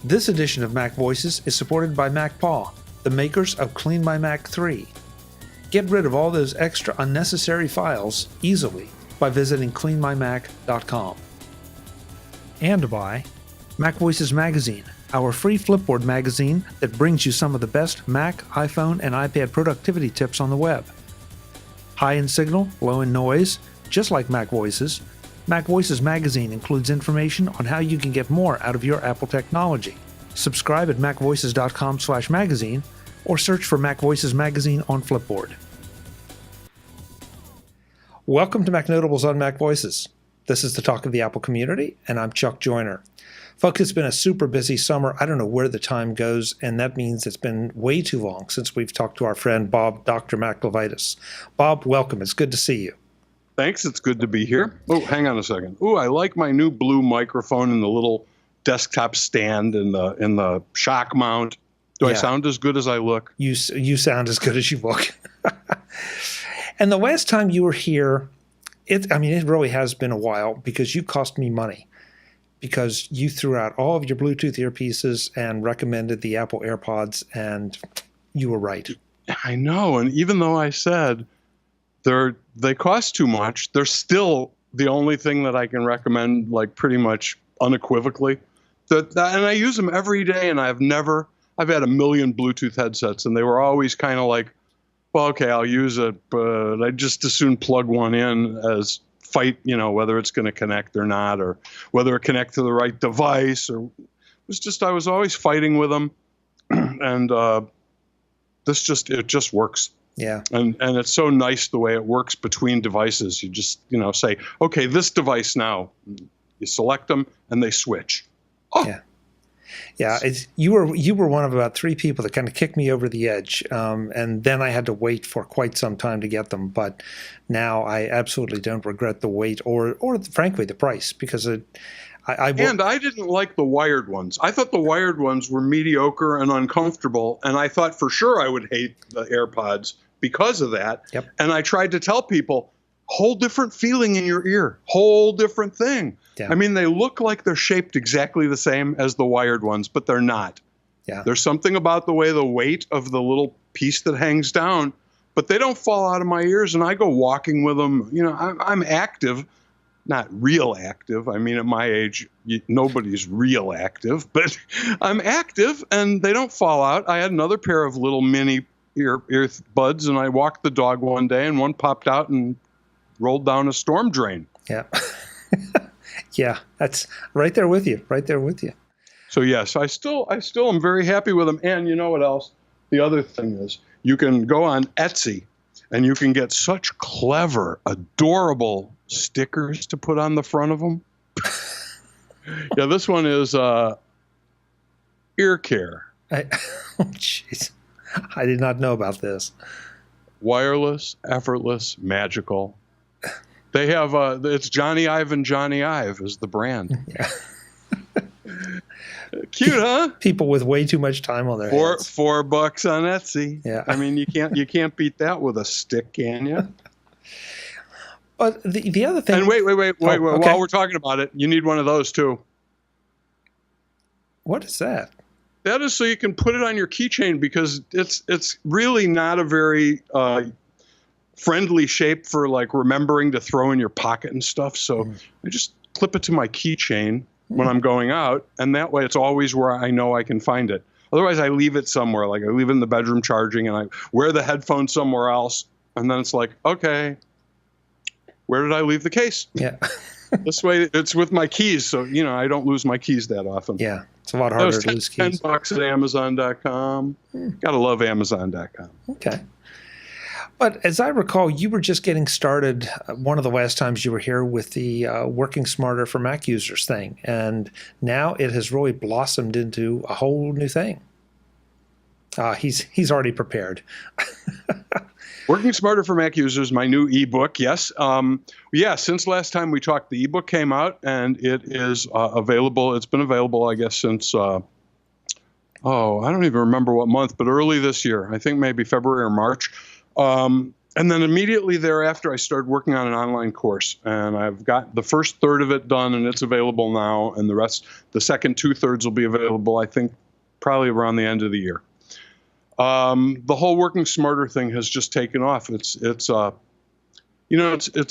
This edition of Mac Voices is supported by MacPaw, the makers of Clean My Mac 3. Get rid of all those extra unnecessary files easily by visiting cleanmymac.com. And by Mac Voices Magazine, our free Flipboard magazine that brings you some of the best Mac, iPhone, and iPad productivity tips on the web. High in signal, low in noise, just like Mac Voices, Mac Voices Magazine includes information on how you can get more out of your Apple technology. Subscribe at macvoices.com/magazine or search for Mac Voices Magazine on Flipboard. Welcome to Mac Notables on Mac Voices. This is the talk of the Apple community, and I'm Chuck Joyner. Folks, it's been a super busy summer. I don't know where the time goes, and that means it's been way too long since we've talked to our friend Bob, Dr. Mac LeVitus. Bob, welcome. It's good to see you. Thanks. It's good to be here. Oh, hang on a second. Oh, I like my new blue microphone and the little desktop stand and the shock mount. Do I sound as good as I look? You sound as good as you look. And the last time you were here, it really has been a while because you cost me money because you threw out all of your Bluetooth earpieces and recommended the Apple AirPods, and you were right. I know. And even though I said they cost too much, they're still the only thing that I can recommend, like pretty much unequivocally. And I use them every day, and I've had a million Bluetooth headsets, and they were always kind of like, well, okay, I'll use it, but I'd just as soon plug one in as fight, whether it's going to connect or not, or whether it connect to the right device, or I was always fighting with them. And it just works. Yeah. And it's so nice the way it works between devices. You just, say, okay, this device now. You select them and they switch. Oh. Yeah. Yeah, you were one of about three people that kind of kicked me over the edge, and then I had to wait for quite some time to get them. But now I absolutely don't regret the wait or frankly the price, because And I didn't like the wired ones. I thought the wired ones were mediocre and uncomfortable, and I thought for sure I would hate the AirPods because of that. Yep. And I tried to tell people, whole different feeling in your ear, whole different thing. Yeah. I mean, they look like they're shaped exactly the same as the wired ones, but they're not. Yeah. There's something about the way the weight of the little piece that hangs down, but they don't fall out of my ears, and I go walking with them. I'm active, not real active. I mean, at my age, nobody's real active, but I'm active, and they don't fall out. I had another pair of little mini earbuds, and I walked the dog one day, and one popped out and rolled down a storm drain. Yeah. Yeah, that's right there with you. So yes, I still am very happy with them. And you know what else? The other thing is you can go on Etsy and you can get such clever, adorable stickers to put on the front of them. Yeah, this one is ear care. Jeez. I did not know about this. Wireless, effortless, magical. They have it's Johnny Ive and Johnny Ive is the brand. Yeah. Cute, huh? People with way too much time on their hands. $4 on Etsy. Yeah. I mean, you can't beat that with a stick, can you? But the other thing. And wait. Okay. While we're talking about it, you need one of those too. What is that? That is so you can put it on your keychain, because it's really not a very friendly shape for like remembering to throw in your pocket and stuff. So I just clip it to my keychain when I'm going out, and that way it's always where I know I can find it. Otherwise, I leave it somewhere, like I leave it in the bedroom charging, and I wear the headphones somewhere else, and then it's like, okay, where did I leave the case? Yeah. This way it's with my keys, so I don't lose my keys that often. Yeah, it's a lot harder to lose keys. $10 at Amazon.com. Gotta love Amazon.com. Okay. But as I recall, you were just getting started one of the last times you were here with the Working Smarter for Mac Users thing. And now it has really blossomed into a whole new thing. He's already prepared. Working Smarter for Mac Users, my new ebook. Yes. Since last time we talked, the ebook came out, and it is available. It's been available, I guess, since, I don't even remember what month, but early this year. I think maybe February or March. And then immediately thereafter, I started working on an online course, and I've got the first third of it done, and it's available now. And the second 2/3 will be available, I think, probably around the end of the year. The whole working smarter thing has just taken off. It's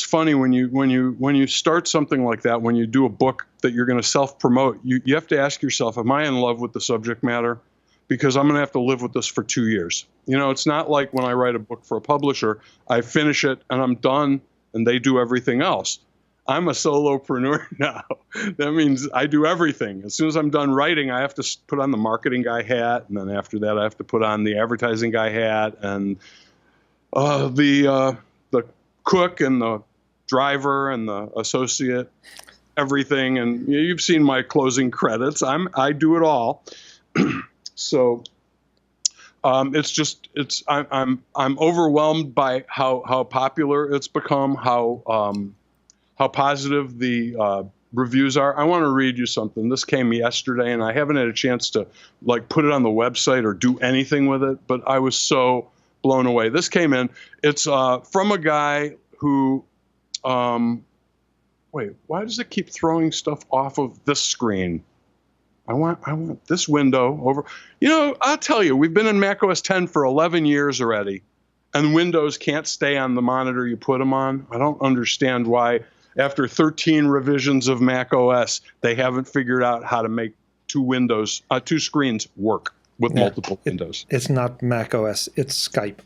funny when you start something like that, when you do a book that you're going to self-promote, you have to ask yourself, am I in love with the subject matter? Because I'm going to have to live with this for 2 years. It's not like when I write a book for a publisher, I finish it and I'm done and they do everything else. I'm a solopreneur now. That means I do everything. As soon as I'm done writing, I have to put on the marketing guy hat. And then after that, I have to put on the advertising guy hat and the cook and the driver and the associate, everything. And you've seen my closing credits. I do it all. So I'm overwhelmed by how popular it's become, how positive the reviews are. I want to read you something. This came yesterday, and I haven't had a chance to put it on the website or do anything with it, but I was so blown away. This came in. It's from a guy who, wait, why does it keep throwing stuff off of this screen? I want this window over. I'll tell you, we've been in Mac OS 10 for 11 years already, and Windows can't stay on the monitor you put them on. I don't understand why, after 13 revisions of Mac OS, they haven't figured out how to make two screens work with multiple windows. It's not Mac OS, it's Skype.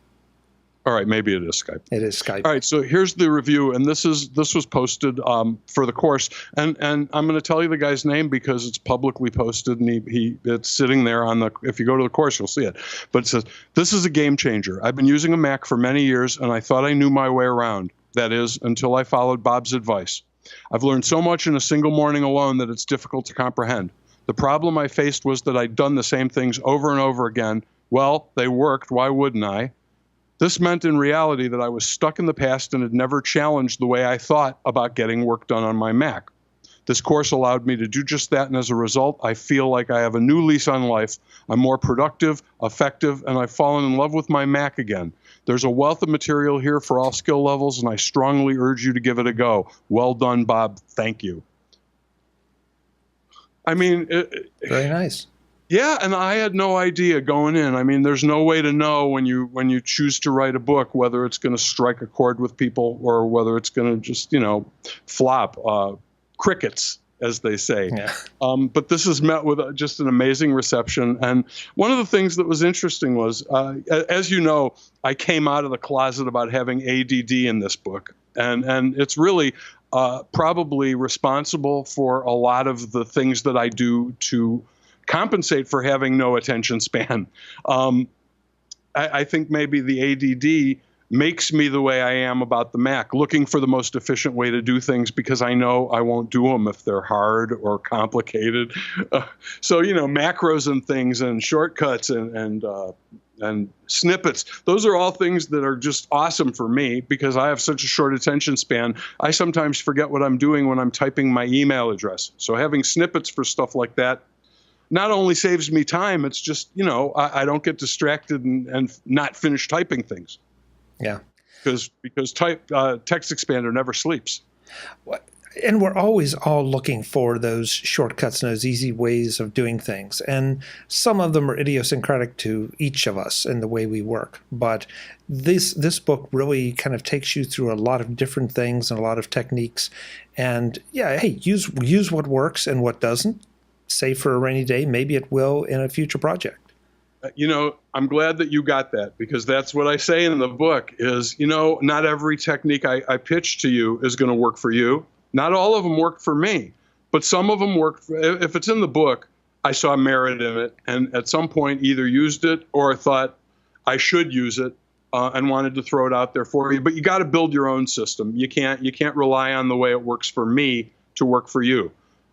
All right, maybe it is Skype. It is Skype. All right, so here's the review, and this was posted for the course, and I'm going to tell you the guy's name because it's publicly posted, and it's sitting there if you go to the course, you'll see it. But it says, "This is a game changer. I've been using a Mac for many years, and I thought I knew my way around. That is, until I followed Bob's advice. I've learned so much in a single morning alone that it's difficult to comprehend. The problem I faced was that I'd done the same things over and over again. Well, they worked. Why wouldn't I? This meant in reality that I was stuck in the past and had never challenged the way I thought about getting work done on my Mac. This course allowed me to do just that, and as a result, I feel like I have a new lease on life. I'm more productive, effective, and I've fallen in love with my Mac again. There's a wealth of material here for all skill levels, and I strongly urge you to give it a go. Well done, Bob. Thank you." I mean, very nice. Yeah, and I had no idea going in. I mean, there's no way to know when you choose to write a book whether it's going to strike a chord with people or whether it's going to just, flop. Crickets, as they say. Yeah. But this is met with just an amazing reception. And one of the things that was interesting was, as you know, I came out of the closet about having ADD in this book. And it's really probably responsible for a lot of the things that I do to compensate for having no attention span. I think maybe the ADD makes me the way I am about the Mac, looking for the most efficient way to do things because I know I won't do them if they're hard or complicated. So, macros and things and shortcuts and snippets, those are all things that are just awesome for me because I have such a short attention span. I sometimes forget what I'm doing when I'm typing my email address. So having snippets for stuff like that not only saves me time, it's just, I don't get distracted and not finish typing things. Yeah. Because TextExpander never sleeps. And we're always all looking for those shortcuts and those easy ways of doing things. And some of them are idiosyncratic to each of us and the way we work. But this book really kind of takes you through a lot of different things and a lot of techniques. And yeah, hey, use what works and what doesn't. Save for a rainy day. Maybe it will in a future project. I'm glad that you got that because that's what I say in the book is, not every technique I pitch to you is going to work for you. Not all of them work for me, but some of them work. If it's in the book, I saw merit in it and at some point either used it or thought I should use it and wanted to throw it out there for you. But you got to build your own system. You can't rely on the way it works for me to work for you.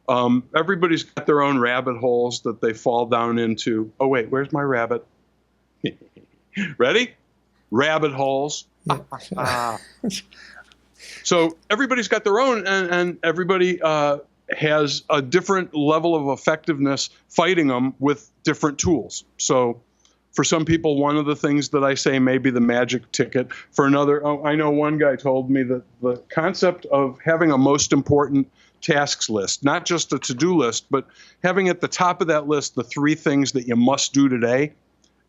Everybody's got their own rabbit holes that they fall down into. Oh, wait, where's my rabbit? Ready? Rabbit holes. So everybody's got their own, and everybody has a different level of effectiveness fighting them with different tools. So For some people, one of the things that I say may be the magic ticket. For another, I know one guy told me that the concept of having a most important tasks list, not just a to-do list, but having at the top of that list the 3 things that you must do today,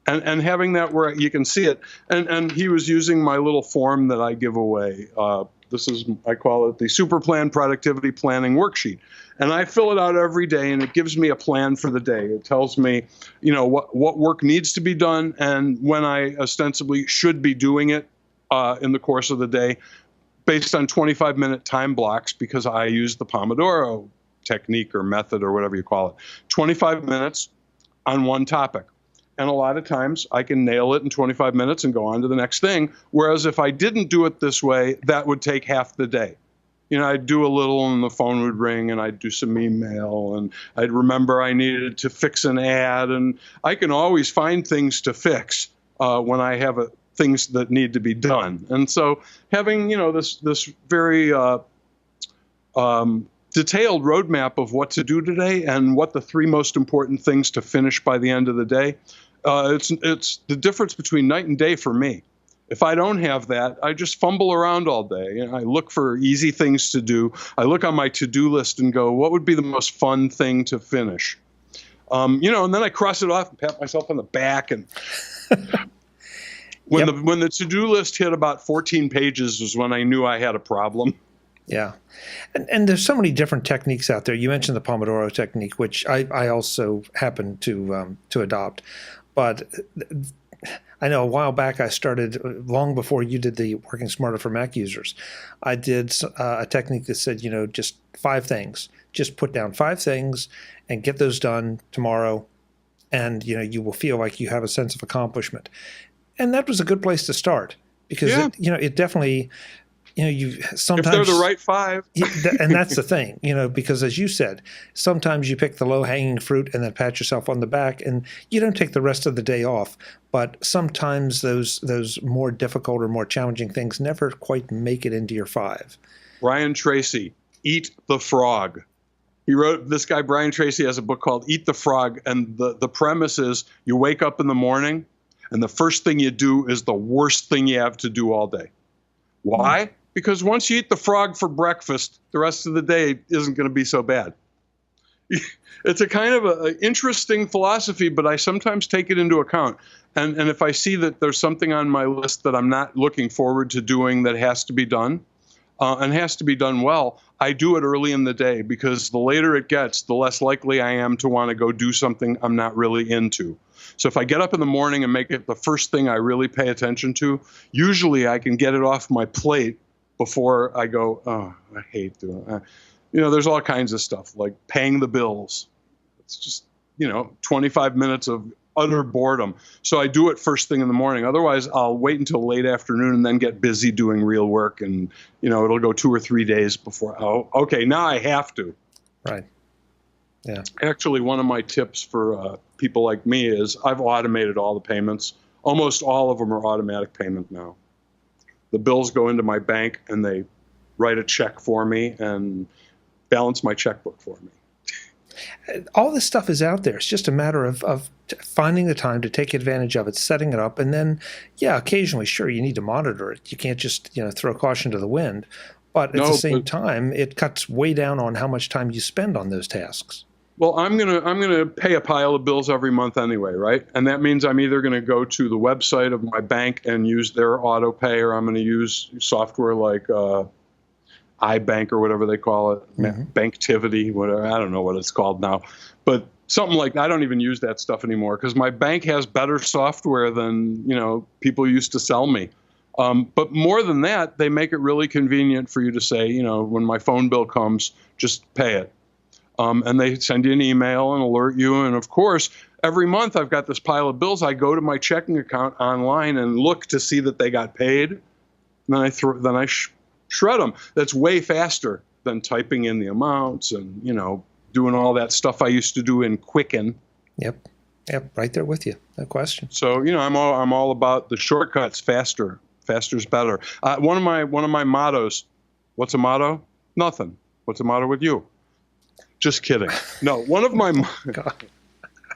and having that where you can see it. And he was using my little form that I give away. I call it the Super Plan Productivity Planning Worksheet. And I fill it out every day, and it gives me a plan for the day. It tells me, what work needs to be done and when I ostensibly should be doing it in the course of the day, based on 25-minute time blocks, because I use the Pomodoro technique or method or whatever you call it. 25 minutes on one topic. And a lot of times I can nail it in 25 minutes and go on to the next thing. Whereas if I didn't do it this way, that would take half the day. I'd do a little and the phone would ring and I'd do some email and I'd remember I needed to fix an ad. And I can always find things to fix when I have things that need to be done. And so having, this very detailed roadmap of what to do today and what the 3 most important things to finish by the end of the day, it's the difference between night and day for me. If I don't have that, I just fumble around all day. I look for easy things to do. I look on my to-do list and go, what would be the most fun thing to finish? And then I cross it off and pat myself on the back. And when the to-do list hit about 14 pages was when I knew I had a problem. Yeah. And there's so many different techniques out there. You mentioned the Pomodoro technique, which I also happen to adopt. But I know a while back I started, long before you did the Working Smarter for Mac users, I did a technique that said, just 5 things. Just put down 5 things and get those done tomorrow. And, you will feel like you have a sense of accomplishment. And that was a good place to start because, it definitely... you sometimes if they're the right 5, and that's the thing, because as you said, sometimes you pick the low-hanging fruit and then pat yourself on the back, and you don't take the rest of the day off. But sometimes those more difficult or more challenging things never quite make it into your 5. Brian Tracy, Eat the Frog. This guy Brian Tracy has a book called Eat the Frog, and the premise is you wake up in the morning, and the first thing you do is the worst thing you have to do all day. Why? Because once you eat the frog for breakfast, the rest of the day isn't going to be so bad. It's a kind of an interesting philosophy, but I sometimes take it into account. And if I see that there's something on my list that I'm not looking forward to doing that has to be done, and has to be done well, I do it early in the day, because the later it gets, the less likely I am to want to go do something I'm not really into. So if I get up in the morning and make it the first thing I really pay attention to, usually I can get it off my plate before I go, oh, I hate doing it. There's all kinds of stuff like paying the bills. It's just, 25 minutes of utter boredom. So I do it first thing in the morning. Otherwise, I'll wait until late afternoon and then get busy doing real work. And, it'll go 2 or 3 days before, okay, now I have to. Right. Yeah. Actually, one of my tips for people like me is I've automated all the payments. Almost all of them are automatic payment now. The bills go into my bank and they write a check for me and balance my checkbook for me. All this stuff is out there. It's just a matter of finding the time to take advantage of it, setting it up, and then, occasionally, sure, you need to monitor it. You can't just, throw caution to the wind. But at the same time, it cuts way down on how much time you spend on those tasks. Well, I'm gonna pay a pile of bills every month anyway, right? And that means I'm either gonna go to the website of my bank and use their auto pay, or I'm gonna use software like iBank or whatever they call it, Banktivity, whatever. I don't know what it's called now, but something like that. I don't even use that stuff anymore because my bank has better software than people used to sell me. But more than that, they make it really convenient for you to say, when my phone bill comes, just pay it. And they send you an email and alert you. And of course, every month I've got this pile of bills. I go to my checking account online and look to see that they got paid. And then I shred them. That's way faster than typing in the amounts and, doing all that stuff I used to do in Quicken. Yep, right there with you. No question. So, I'm all about the shortcuts. Faster is better. One of my mottos. What's a motto? Nothing. What's the matter with you? Just kidding. No, one of my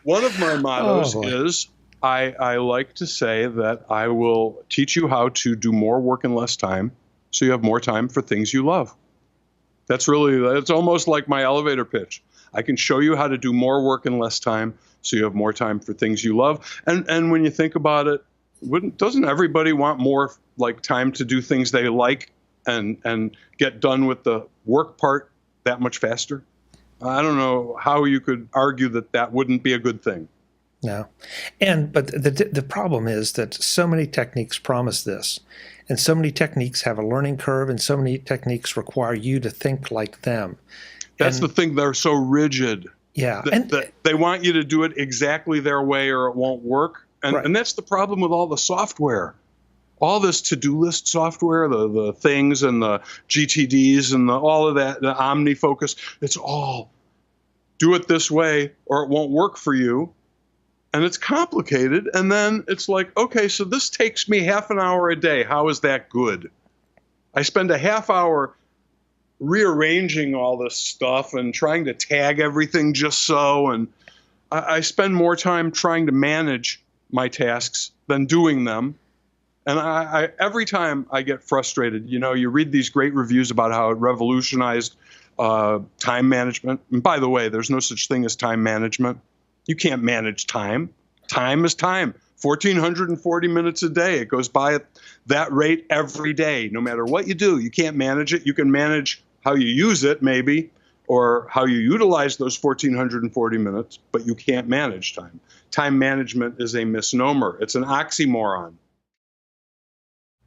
mottos is I like to say that I will teach you how to do more work in less time so you have more time for things you love. That's almost like my elevator pitch. I can show you how to do more work in less time so you have more time for things you love. And when you think about it, doesn't everybody want more like time to do things they like and get done with the work part that much faster? I don't know how you could argue that wouldn't be a good thing. No. But the problem is that so many techniques promise this, and so many techniques have a learning curve, and so many techniques require you to think like them. That's the thing. They're so rigid. Yeah. They want you to do it exactly their way or it won't work. And that's the problem with all the software. All this to-do list software, the things and the GTDs and all of that, the OmniFocus, it's all do it this way or it won't work for you. And it's complicated. And then it's like, okay, so this takes me half an hour a day. How is that good? I spend a half hour rearranging all this stuff and trying to tag everything just so. And I spend more time trying to manage my tasks than doing them. And I every time I get frustrated, you read these great reviews about how it revolutionized time management. And by the way, there's no such thing as time management. You can't manage time. Time is time. 1,440 minutes a day. It goes by at that rate every day. No matter what you do, you can't manage it. You can manage how you use it, maybe, or how you utilize those 1,440 minutes, but you can't manage time. Time management is a misnomer. It's an oxymoron.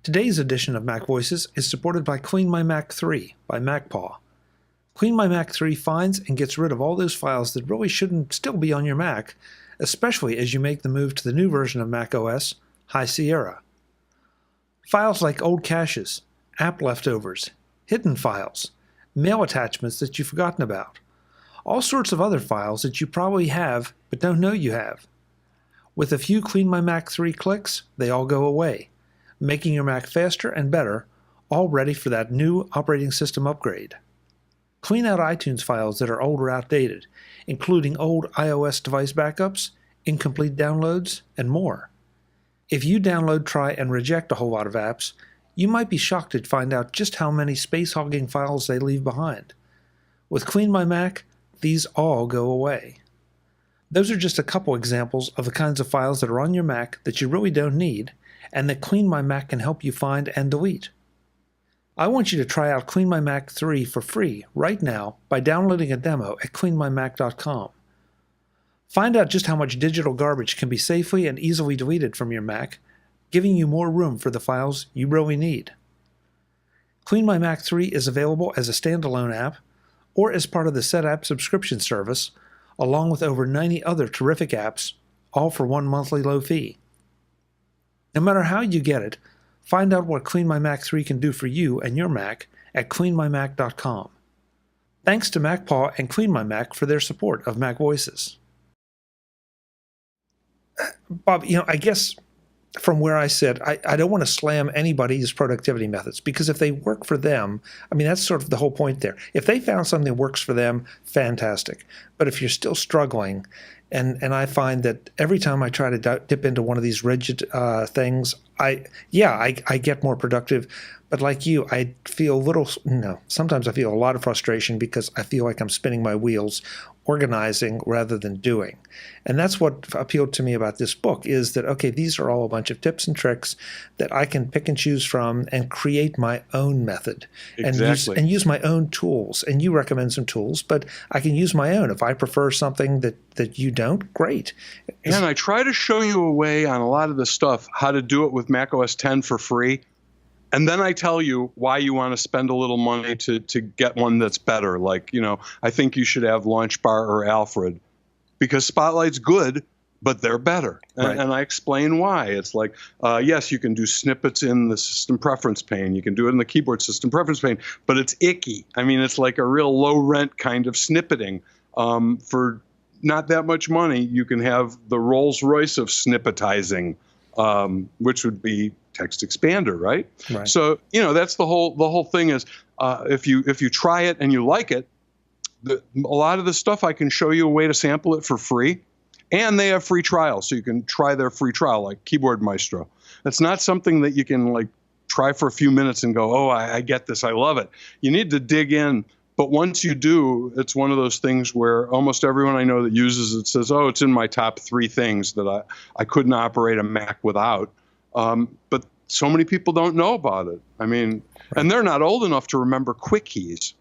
Today's edition of MacVoices is supported by Clean My Mac 3 by MacPaw. Clean My Mac 3 finds and gets rid of all those files that really shouldn't still be on your Mac, especially as you make the move to the new version of macOS, High Sierra. Files like old caches, app leftovers, hidden files, mail attachments that you've forgotten about, all sorts of other files that you probably have but don't know you have. With a few Clean My Mac 3 clicks, they all go away, making your Mac faster and better, all ready for that new operating system upgrade. Clean out iTunes files that are old or outdated, including old iOS device backups, incomplete downloads, and more. If you download, try, and reject a whole lot of apps, you might be shocked to find out just how many space-hogging files they leave behind. With Clean My Mac, these all go away. Those are just a couple examples of the kinds of files that are on your Mac that you really don't need, and that Clean My Mac can help you find and delete. I want you to try out Clean My Mac 3 for free right now by downloading a demo at cleanmymac.com. Find out just how much digital garbage can be safely and easily deleted from your Mac, giving you more room for the files you really need. Clean My Mac 3 is available as a standalone app or as part of the SetApp subscription service, along with over 90 other terrific apps, all for one monthly low fee. No matter how you get it, find out what Clean My Mac 3 can do for you and your Mac at cleanmymac.com. Thanks to MacPaw and Clean My Mac for their support of MacVoices. Bob, I guess from where I sit, I don't want to slam anybody's productivity methods, because if they work for them, that's sort of the whole point there. If they found something that works for them, fantastic. But if you're still struggling, and I find that every time I try to dip into one of these rigid things, I get more productive. But like you, I feel sometimes I feel a lot of frustration because I feel like I'm spinning my wheels, organizing rather than doing. And that's what appealed to me about this book, is that, okay, these are all a bunch of tips and tricks that I can pick and choose from and create my own method. Exactly. and use my own tools. And you recommend some tools, but I can use my own. If I prefer something that you don't, great. And I try to show you a way on a lot of the stuff, how to do it with macOS 10 for free. And then I tell you why you want to spend a little money to get one that's better. Like, I think you should have LaunchBar or Alfred, because Spotlight's good, but they're better. Right. And I explain why. It's like, yes, you can do snippets in the system preference pane. You can do it in the keyboard system preference pane, but it's icky. It's like a real low rent kind of snippeting. For not that much money, you can have the Rolls Royce of snippetizing, which would be TextExpander, right? So, that's the whole thing is, if you try it and you like it, a lot of the stuff I can show you a way to sample it for free. And they have free trials, so you can try their free trial, like Keyboard Maestro. It's not something that you can like try for a few minutes and go, oh, I get this, I love it. You need to dig in. But once you do, it's one of those things where almost everyone I know that uses it says, oh, it's in my top 3 things that I couldn't operate a Mac without. But so many people don't know about it. I mean, and they're not old enough to remember quick keys.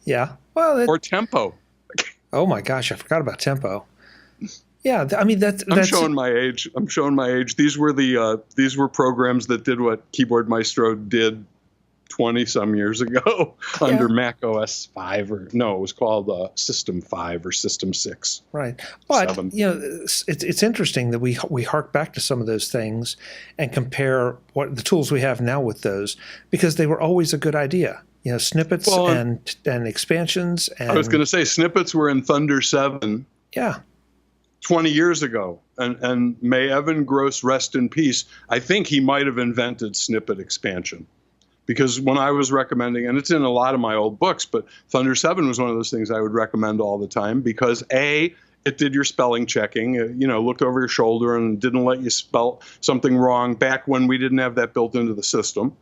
Yeah. Well, or tempo. Oh my gosh, I forgot about tempo. Yeah, I mean that's. I'm showing my age. I'm showing my age. These were programs that did what Keyboard Maestro did 20 some years ago under Mac OS 5 it was called System 5 or System 6. Right. But 7. it's interesting that we hark back to some of those things and compare what the tools we have now with those, because they were always a good idea. Snippets and expansions. And I was going to say snippets were in Thunder 7. Yeah. 20 years ago, and may Evan Gross rest in peace. I think he might have invented snippet expansion. Because when I was recommending, and it's in a lot of my old books, but Thunder 7 was one of those things I would recommend all the time because A, it did your spelling checking, looked over your shoulder and didn't let you spell something wrong back when we didn't have that built into the system.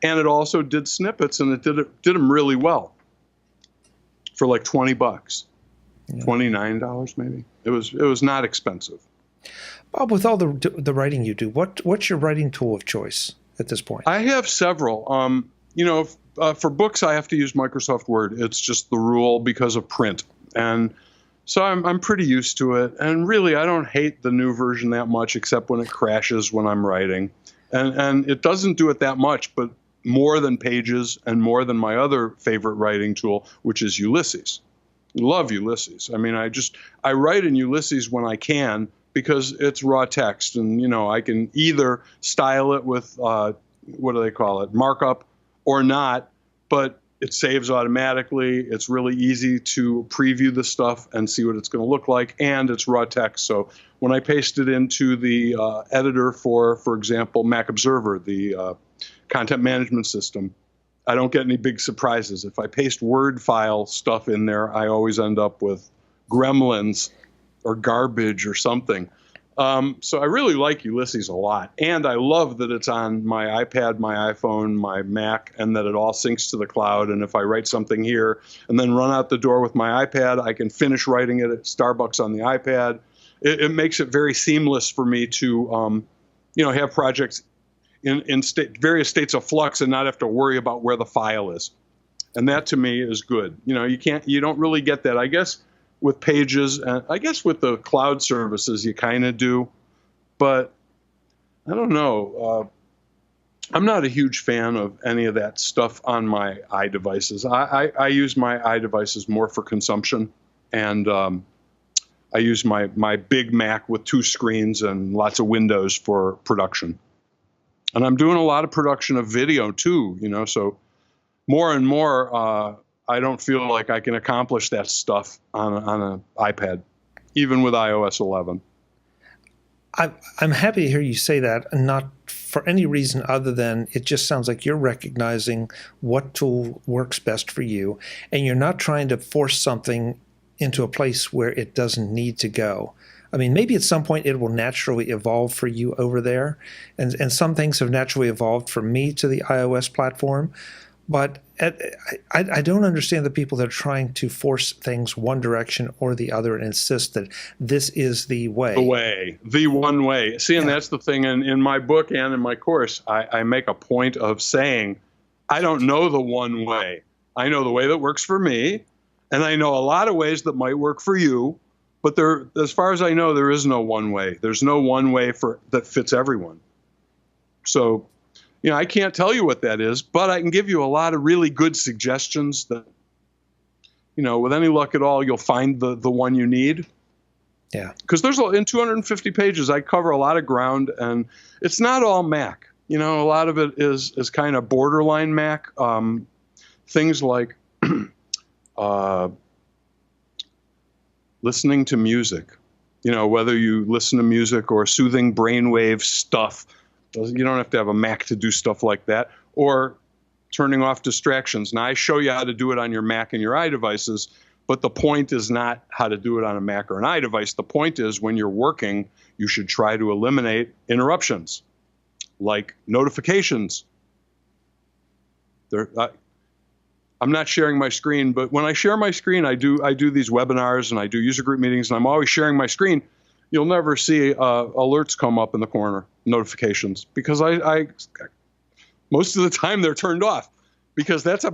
And it also did snippets, and it did them really well for like $20, $29 maybe. It was not expensive. Bob, with all the writing you do, what's your writing tool of choice at this point? I have several. For books, I have to use Microsoft Word. It's just the rule because of print. And so I'm pretty used to it. And really, I don't hate the new version that much, except when it crashes when I'm writing. And it doesn't do it that much, but more than Pages and more than my other favorite writing tool, which is Ulysses. Love Ulysses. I mean, I write in Ulysses when I can, because it's raw text, and I can either style it with what do they call it, markup, or not, but it saves automatically. It's really easy to preview the stuff and see what it's going to look like, and it's raw text. So when I paste it into the editor for example, Mac Observer, the content management system, I don't get any big surprises. If I paste Word file stuff in there, I always end up with gremlins or garbage or something. So I really like Ulysses a lot. And I love that it's on my iPad, my iPhone, my Mac, and that it all syncs to the cloud. And if I write something here and then run out the door with my iPad, I can finish writing it at Starbucks on the iPad. It makes it very seamless for me to, have projects in various states of flux and not have to worry about where the file is. And that to me is good. You don't really get that, I guess, with Pages, and I guess with the cloud services you kind of do, but I don't know. I'm not a huge fan of any of that stuff on my iDevices. I use my iDevices more for consumption, and I use my big Mac with 2 screens and lots of windows for production. And I'm doing a lot of production of video too, so more and more I don't feel like I can accomplish that stuff on an iPad, even with iOS 11. I'm happy to hear you say that, and not for any reason other than it just sounds like you're recognizing what tool works best for you, and you're not trying to force something into a place where it doesn't need to go. I mean, maybe at some point it will naturally evolve for you over there, and some things have naturally evolved for me to the iOS platform. But I don't understand the people that are trying to force things one direction or the other and insist that this is the way. The one way. See, and that's the thing in my book and in my course, I make a point of saying, I don't know the one way. I know the way that works for me, and I know a lot of ways that might work for you, but as far as I know, there is no one way. There's no one way that fits everyone. So, I can't tell you what that is, but I can give you a lot of really good suggestions that, with any luck at all, you'll find the one you need. Yeah. Because in 250 pages, I cover a lot of ground, and it's not all Mac. A lot of it is kind of borderline Mac. Things like listening to music, whether you listen to music or soothing brainwave stuff. You don't have to have a Mac to do stuff like that, or turning off distractions. Now, I show you how to do it on your Mac and your iDevices, But the point is not how to do it on a Mac or an iDevice. The point is when you're working, you should try to eliminate interruptions, like notifications. I'm not sharing my screen, but when I share my screen, I do these webinars and I do user group meetings, and I'm always sharing my screen. You'll never see alerts come up in the corner, notifications, because I most of the time they're turned off. Because that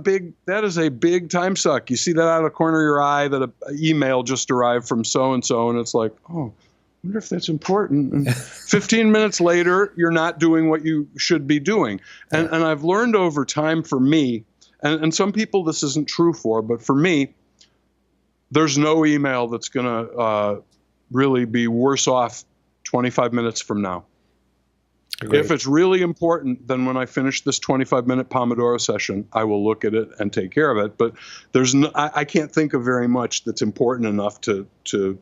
is a big time suck. You see that out of the corner of your eye that an email just arrived from so-and-so, and it's like, oh, I wonder if that's important. And 15 minutes later, you're not doing what you should be doing. And I've learned over time for me, and some people this isn't true for, but for me, there's no email that's going to really be worse off 25 minutes from now. Agreed. If it's really important, then when I finish this 25-minute Pomodoro session, I will look at it and take care of it. But I can't think of very much that's important enough to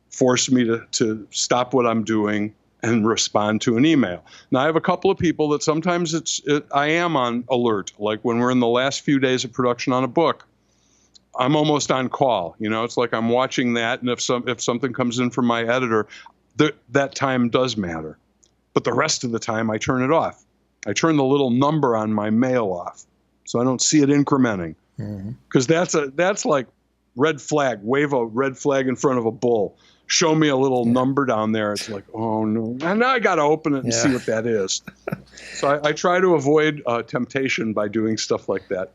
force me to stop what I'm doing and respond to an email. Now, I have a couple of people that sometimes I am on alert. Like when we're in the last few days of production on a book, I'm almost on call. It's like I'm watching that, and if something comes in from my editor, that time does matter. But the rest of the time, I turn it off. I turn the little number on my mail off, so I don't see it incrementing. Because that's like red flag. Wave a red flag in front of a bull. Show me a little number down there. It's like, oh no, and now I got to open it and see what that is. So I try to avoid temptation by doing stuff like that.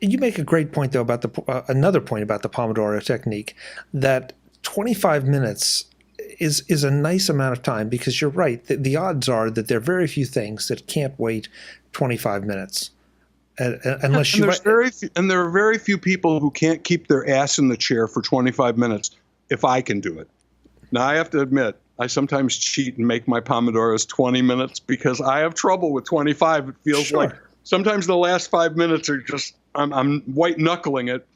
You make a great point, though, about another point about the Pomodoro technique, that 25 minutes is a nice amount of time, because you're right. The odds are that there are very few things that can't wait 25 minutes. Unless there are very few people who can't keep their ass in the chair for 25 minutes if I can do it. Now, I have to admit, I sometimes cheat and make my Pomodoros 20 minutes because I have trouble with 25. It feels like sometimes the last 5 minutes are just, I'm white knuckling it.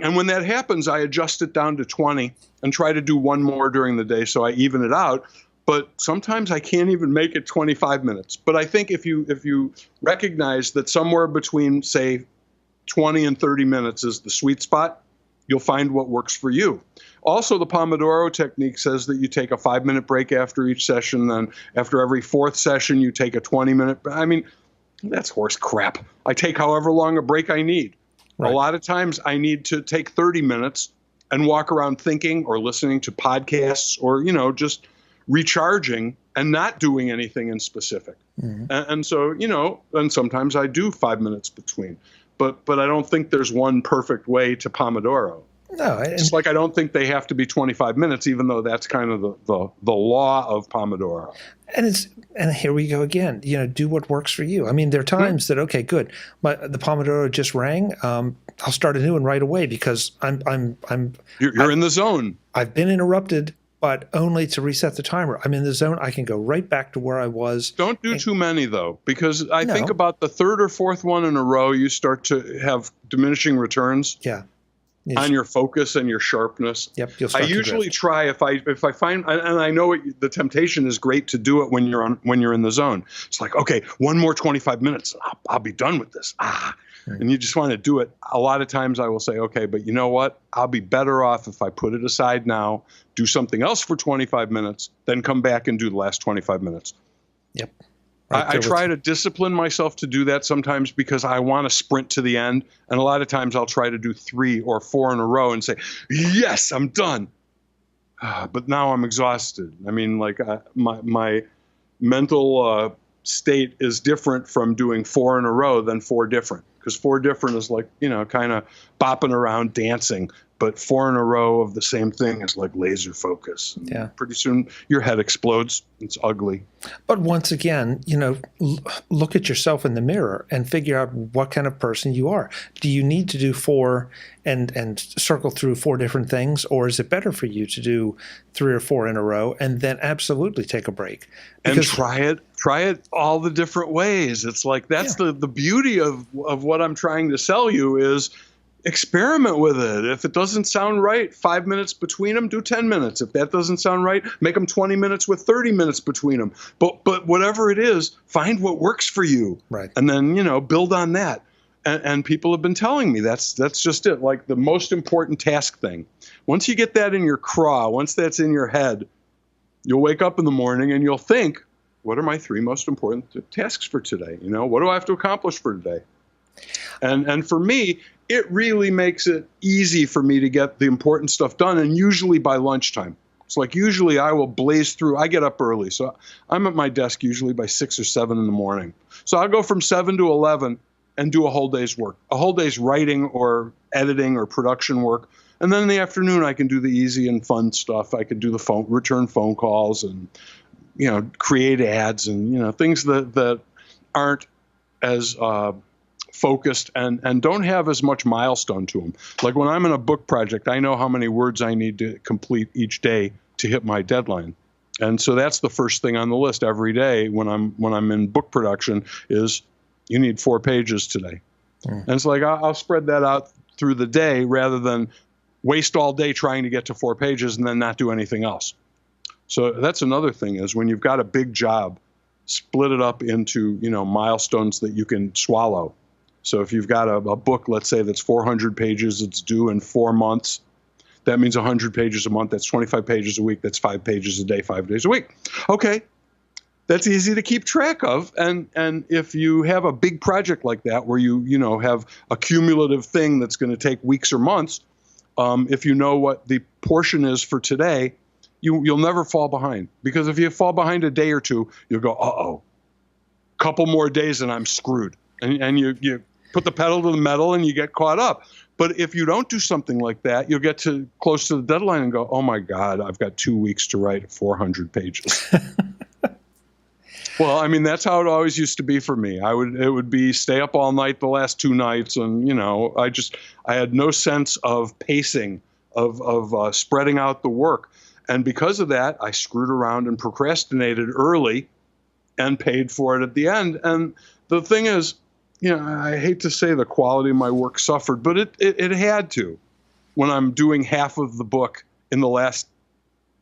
And when that happens, I adjust it down to 20 and try to do one more during the day so I even it out. But sometimes I can't even make it 25 minutes. But I think if you recognize that somewhere between, say, 20 and 30 minutes is the sweet spot, you'll find what works for you. Also, the Pomodoro technique says that you take a 5-minute break after each session. Then after every fourth session, you take a 20-minute. I mean, that's horse crap. I take however long a break I need. Right. A lot of times I need to take 30 minutes and walk around thinking or listening to podcasts or, just recharging and not doing anything in specific. And so, and sometimes I do 5 minutes between. But I don't think there's one perfect way to Pomodoro. No, it's like I don't think they have to be 25 minutes, even though that's kind of the law of Pomodoro. And here we go again. Do what works for you. I mean, there are times that okay, good. The Pomodoro just rang. I'll start a new one right away because You're in the zone. I've been interrupted, but only to reset the timer. I'm in the zone. I can go right back to where I was. Don't do too many though, because I think about the third or fourth one in a row, you start to have diminishing returns. Yeah. On your focus and your sharpness. Yep. I usually try if I find, and I know the temptation is great to do it when you're in the zone. It's like, okay, one more 25 minutes, I'll be done with this. And you just want to do it. A lot of times I will say, okay, but you know what? I'll be better off if I put it aside now, do something else for 25 minutes, then come back and do the last 25 minutes. Yep. I try to discipline myself to do that sometimes because I want to sprint to the end. And a lot of times I'll try to do 3 or 4 in a row and say, yes, I'm done. But now I'm exhausted. I mean, like my mental state is different from doing 4 in a row than 4 different. Because 4 different is like, kind of bopping around dancing. But 4 in a row of the same thing is like laser focus. And pretty soon your head explodes. It's ugly. But once again, look at yourself in the mirror and figure out what kind of person you are. Do you need to do 4 and circle through 4 different things? Or is it better for you to do 3 or 4 in a row and then absolutely take a break? Because and try it all the different ways. It's like, that's the beauty of what I'm trying to sell you is experiment with it. If it doesn't sound right, 5 minutes between them, do 10 minutes. If that doesn't sound right, make them 20 minutes with 30 minutes between them. But whatever it is, find what works for you. Right. And then, build on that. And people have been telling me that's just it. Like the most important task thing. Once you get that in your craw, once that's in your head, you'll wake up in the morning and you'll think, what are my 3 most important tasks for today? You know, what do I have to accomplish for today? And for me, it really makes it easy for me to get the important stuff done, and usually by lunchtime. It's like usually I will blaze through. I get up early, so I'm at my desk usually by 6 or 7 in the morning. So I'll go from 7 to 11 and do a whole day's work, a whole day's writing or editing or production work. And then in the afternoon, I can do the easy and fun stuff. I can do the return phone calls and, you know, create ads and, you know, things that aren't as focused and don't have as much milestone to them. Like when I'm in a book project, I know how many words I need to complete each day to hit my deadline. And so that's the first thing on the list every day when I'm in book production is you need 4 pages today. And it's like I'll spread that out through the day rather than waste all day trying to get to 4 pages and then not do anything else. So that's another thing is when you've got a big job, split it up into, you know, milestones that you can swallow. So if you've got a book, let's say that's 400 pages, it's due in 4 months. That means 100 pages a month. That's 25 pages a week. That's 5 pages a day, 5 days a week. Okay, that's easy to keep track of. And if you have a big project like that where you know have a cumulative thing that's going to take weeks or months, if you know what the portion is for today, you'll never fall behind. Because if you fall behind a day or two, you'll go, uh-oh, couple more days and I'm screwed. And you put the pedal to the metal and you get caught up. But if you don't do something like that, you'll get to close to the deadline and go, oh my God, I've got 2 weeks to write 400 pages. Well, I mean, that's how it always used to be for me. It would be stay up all night the last 2 nights. And, you know, I had no sense of pacing, of spreading out the work. And because of that, I screwed around and procrastinated early and paid for it at the end. And the thing is, you know, I hate to say the quality of my work suffered, but it had to when I'm doing half of the book in the last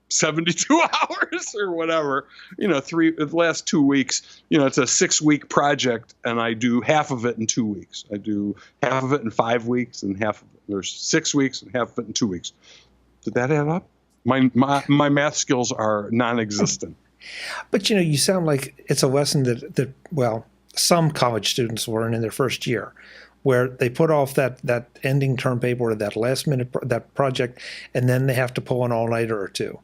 72 hours or whatever, you know, the last 2 weeks, you know, it's a 6-week project and I do half of it in 2 weeks. I do half of it in 5 weeks and half of it, there's 6 weeks and half of it in 2 weeks. Did that add up? My math skills are non-existent. But, you know, you sound like it's a lesson that well, some college students learn in their first year, where they put off that ending term paper or that last minute that project, and then they have to pull an all-nighter or two.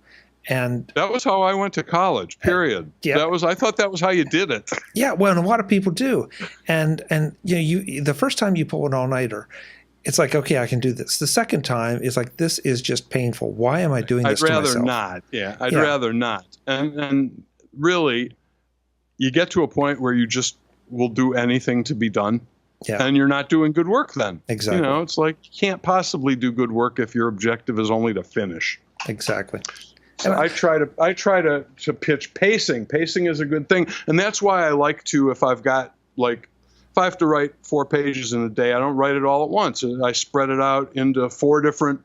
And that was how I went to college, period. Yeah. I thought that was how you did it. Yeah, well, and a lot of people do. And you know, the first time you pull an all-nighter, it's like, okay, I can do this. The second time, it's like, this is just painful. Why am I doing this to myself? I'd rather not. Yeah, I'd rather not. And really, you get to a point where you just will do anything to be done. Yeah. And you're not doing good work then. Exactly. You know, it's like you can't possibly do good work if your objective is only to finish. Exactly. So I try to pitch pacing. Pacing is a good thing. And that's why I like to, if I have to write 4 pages in a day, I don't write it all at once. I spread it out into 4 different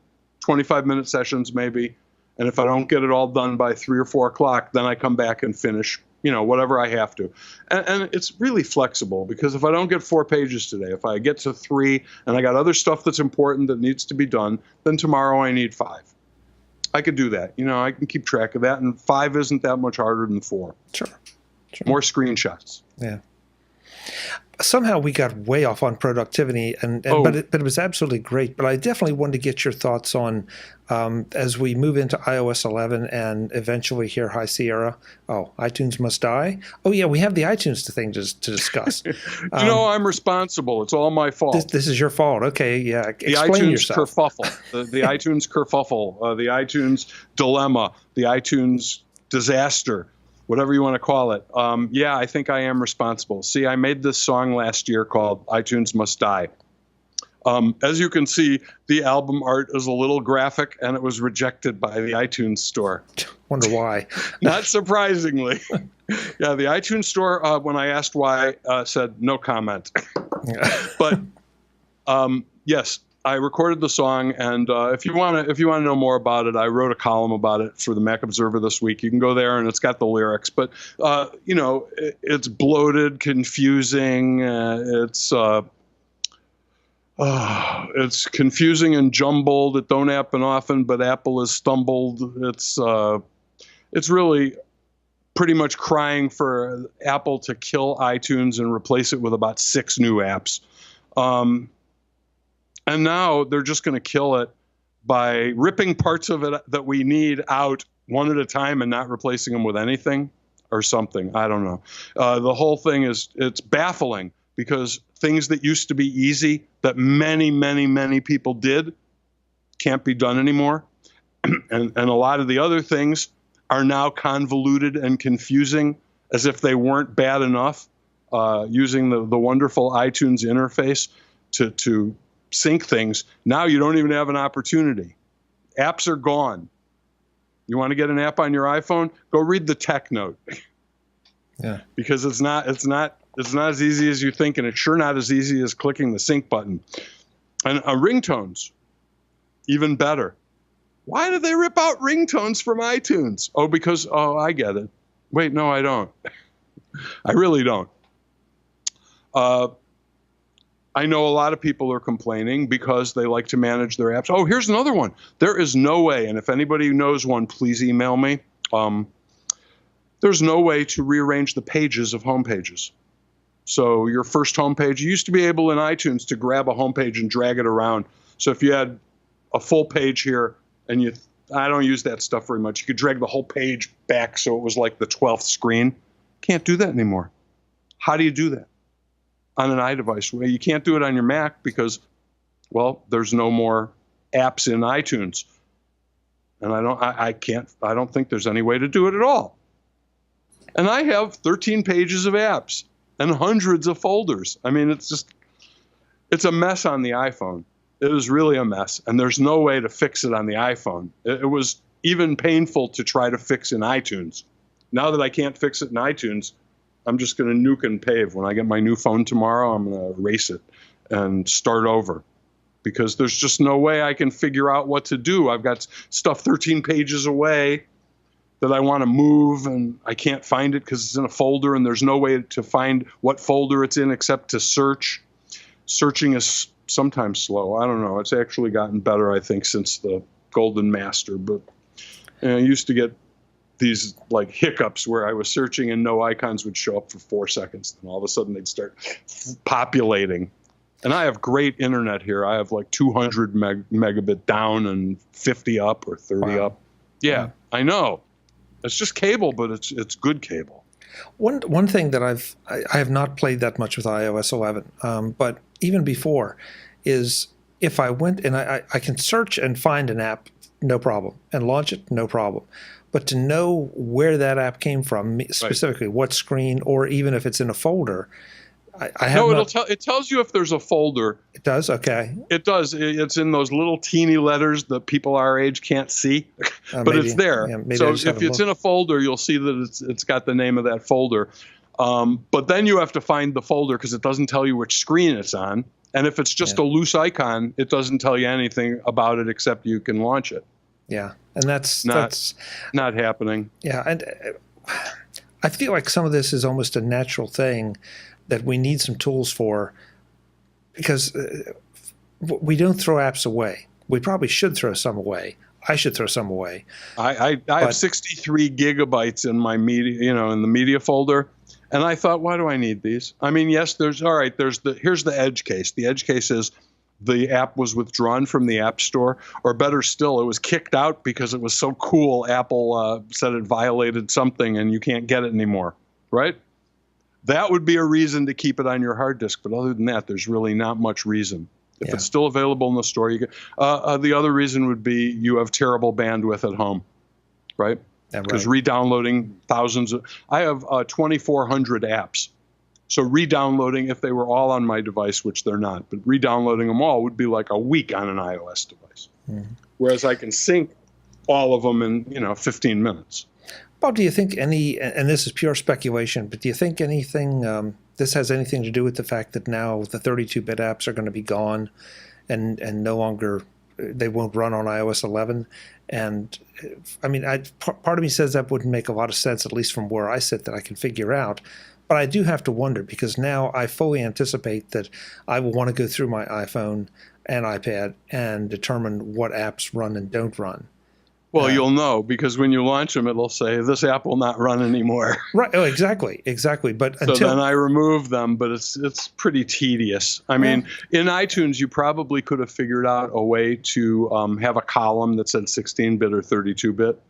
25-minute sessions maybe. And if I don't get it all done by 3 or 4 o'clock, then I come back and finish, you know, whatever I have to. And it's really flexible because if I don't get 4 pages today, if I get to 3 and I got other stuff that's important that needs to be done, then tomorrow I need 5. I could do that. You know, I can keep track of that. And 5 isn't that much harder than 4. Sure. More screenshots. Yeah. Somehow we got way off on productivity, but it was absolutely great. But I definitely wanted to get your thoughts on as we move into iOS 11 and eventually hear High Sierra. Oh, iTunes must die. Oh yeah, we have the iTunes thing to discuss. You know, I'm responsible. It's all my fault. This is your fault. Okay, yeah. Explain the iTunes yourself. Kerfuffle, the iTunes kerfuffle, the iTunes dilemma, the iTunes disaster. Whatever you want to call it. Yeah, I think I am responsible. See, I made this song last year called iTunes Must Die. As you can see, the album art is a little graphic, and it was rejected by the iTunes store. Wonder why. Not surprisingly. Yeah, the iTunes store, when I asked why, said no comment. But yes, I recorded the song, and if you want to know more about it, I wrote a column about it for the Mac Observer this week. You can go there, and it's got the lyrics. But you know, it's bloated, confusing. It's It's confusing and jumbled. It don't happen often, but Apple has stumbled. It's really pretty much crying for Apple to kill iTunes and replace it with about 6 new apps. And now they're just going to kill it by ripping parts of it that we need out one at a time and not replacing them with anything or something. I don't know. The whole thing it's baffling because things that used to be easy that many, many, many people did can't be done anymore. And a lot of the other things are now convoluted and confusing as if they weren't bad enough, using the wonderful iTunes interface to sync things. Now you don't even have an opportunity. Apps are gone. You want to get an app on your iPhone? Go read the tech note. Yeah. Because it's not as easy as you think, and it's sure not as easy as clicking the sync button. And ringtones, even better. Why do they rip out ringtones from iTunes? Oh, I get it. Wait, no, I don't. I really don't. I know a lot of people are complaining because they like to manage their apps. Oh, here's another one. There is no way, and if anybody knows one, please email me. There's no way to rearrange the pages of homepages. So your first homepage, you used to be able in iTunes to grab a homepage and drag it around. So if you had a full page here, and I don't use that stuff very much. You could drag the whole page back so it was like the 12th screen. Can't do that anymore. How do you do that on an iDevice? Well, you can't do it on your Mac because, well, there's no more apps in iTunes. And I don't think there's any way to do it at all. And I have 13 pages of apps and hundreds of folders. I mean, it's a mess on the iPhone. It is really a mess, and there's no way to fix it on the iPhone. It was even painful to try to fix in iTunes. Now that I can't fix it in iTunes, I'm just going to nuke and pave. When I get my new phone tomorrow, I'm going to erase it and start over because there's just no way I can figure out what to do. I've got stuff 13 pages away that I want to move, and I can't find it because it's in a folder, and there's no way to find what folder it's in except to search. Searching is sometimes slow. I don't know. It's actually gotten better, I think, since the Golden Master. But I used to get these like hiccups where I was searching and no icons would show up for 4 seconds. And all of a sudden they'd start populating. And I have great internet here. I have like 200 megabit down and 50 up or 30 up. Yeah, I know. It's just cable, but it's good cable. One thing that I have not played that much with iOS 11, but even before, is if I went and I can search and find an app, no problem, and launch it, no problem. But to know where that app came from, specifically what screen, or even if it's in a folder, I have it tells you if there's a folder. It does? Okay. It does. It's in those little teeny letters that people our age can't see, but maybe, it's there. Yeah, so if it's in a folder, you'll see that it's got the name of that folder. But then you have to find the folder because it doesn't tell you which screen it's on. And if it's just a loose icon, it doesn't tell you anything about it except you can launch it. Yeah, and that's not happening. Yeah, and I feel like some of this is almost a natural thing that we need some tools for, because we don't throw apps away. We probably should throw some away. I should throw some away. I have 63 gigabytes in my media, in the media folder, and I thought, why do I need these? I mean, yes, here's the edge case. The edge case is the app was withdrawn from the App Store, or better still, it was kicked out because it was so cool. Apple said it violated something and you can't get it anymore, right? That would be a reason to keep it on your hard disk. But other than that, there's really not much reason. If it's still available in the store, you can. The other reason would be you have terrible bandwidth at home, right? Because re-downloading I have 2,400 apps. So re-downloading, if they were all on my device, which they're not, but re-downloading them all would be like a week on an iOS device. Mm-hmm. Whereas I can sync all of them in 15 minutes. Bob, do you think and this is pure speculation, but do you think this has anything to do with the fact that now the 32-bit apps are going to be gone and no longer, they won't run on iOS 11? And I mean, part of me says that wouldn't make a lot of sense, at least from where I sit, that I can figure out. But I do have to wonder, because now I fully anticipate that I will want to go through my iPhone and iPad and determine what apps run and don't run. Well, you'll know, because when you launch them, it'll say this app will not run anymore. Right. Oh, exactly. But So then I remove them, but it's pretty tedious. I mean, in iTunes, you probably could have figured out a way to have a column that said 16-bit or 32-bit,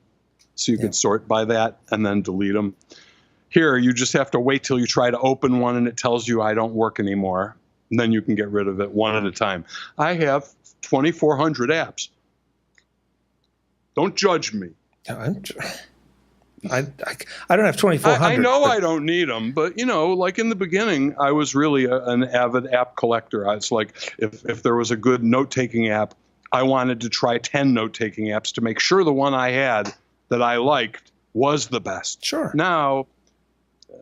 so you could sort by that and then delete them. Here, you just have to wait till you try to open one and it tells you I don't work anymore. And then you can get rid of it one at a time. I have 2,400 apps. Don't judge me. I don't have 2,400. I know I don't need them, but like in the beginning, I was really an avid app collector. It's like if there was a good note-taking app, I wanted to try 10 note-taking apps to make sure the one I had that I liked was the best. Sure. Now,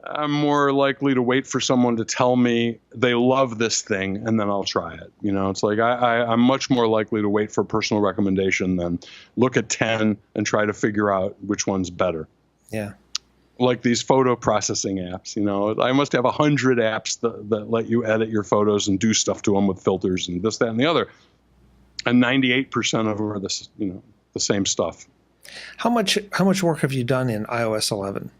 I'm more likely to wait for someone to tell me they love this thing, and then I'll try it. It's like I'm much more likely to wait for personal recommendation than look at 10 and try to figure out which one's better. Yeah. Like these photo processing apps, I must have 100 apps that let you edit your photos and do stuff to them with filters and this, that, and the other. And 98% of them are the same stuff. How much work have you done in iOS 11?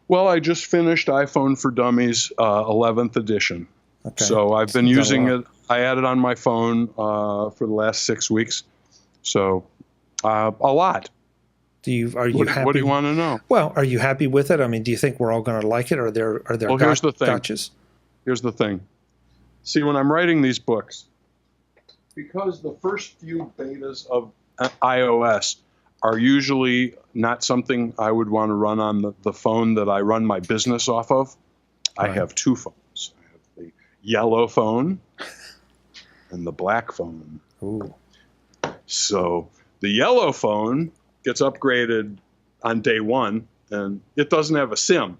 Well, I just finished iPhone for Dummies 11th edition. Okay. So I've been using it. I had it on my phone for the last 6 weeks. So a lot. Are you happy? What do you want to know? Well, are you happy with it? I mean, do you think we're all going to like it? Are there here's the thing. gotchas? Here's the thing. See, when I'm writing these books, because the first few betas of iOS are usually not something I would want to run on the phone that I run my business off of. Right. I have two phones. I have the yellow phone and the black phone. Ooh. So the yellow phone gets upgraded on day one, and it doesn't have a SIM.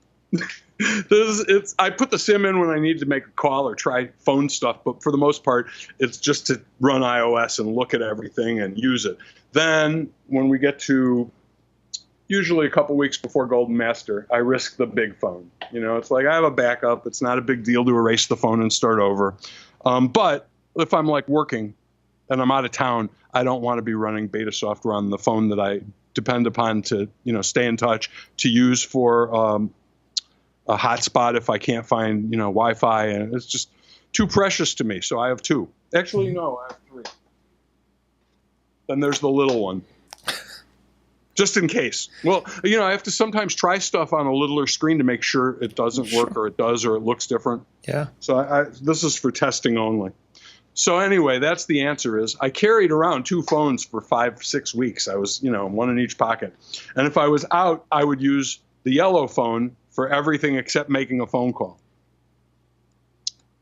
I put the SIM in when I need to make a call or try phone stuff, but for the most part, it's just to run iOS and look at everything and use it. Then when we get to usually a couple weeks before Golden Master, I risk the big phone. It's like I have a backup. It's not a big deal to erase the phone and start over. But if I'm like working and I'm out of town, I don't want to be running beta software on the phone that I depend upon to, stay in touch, to use for a hotspot if I can't find, Wi-Fi, and it's just too precious to me. So I have two. Actually, no, I have three. Then there's the little one, just in case. Well, I have to sometimes try stuff on a littler screen to make sure it doesn't work, or it does, or it looks different. Yeah. So this is for testing only. So anyway, that's the answer. Is I carried around two phones for 5-6 weeks. I was, one in each pocket. And if I was out, I would use the yellow phone for everything except making a phone call.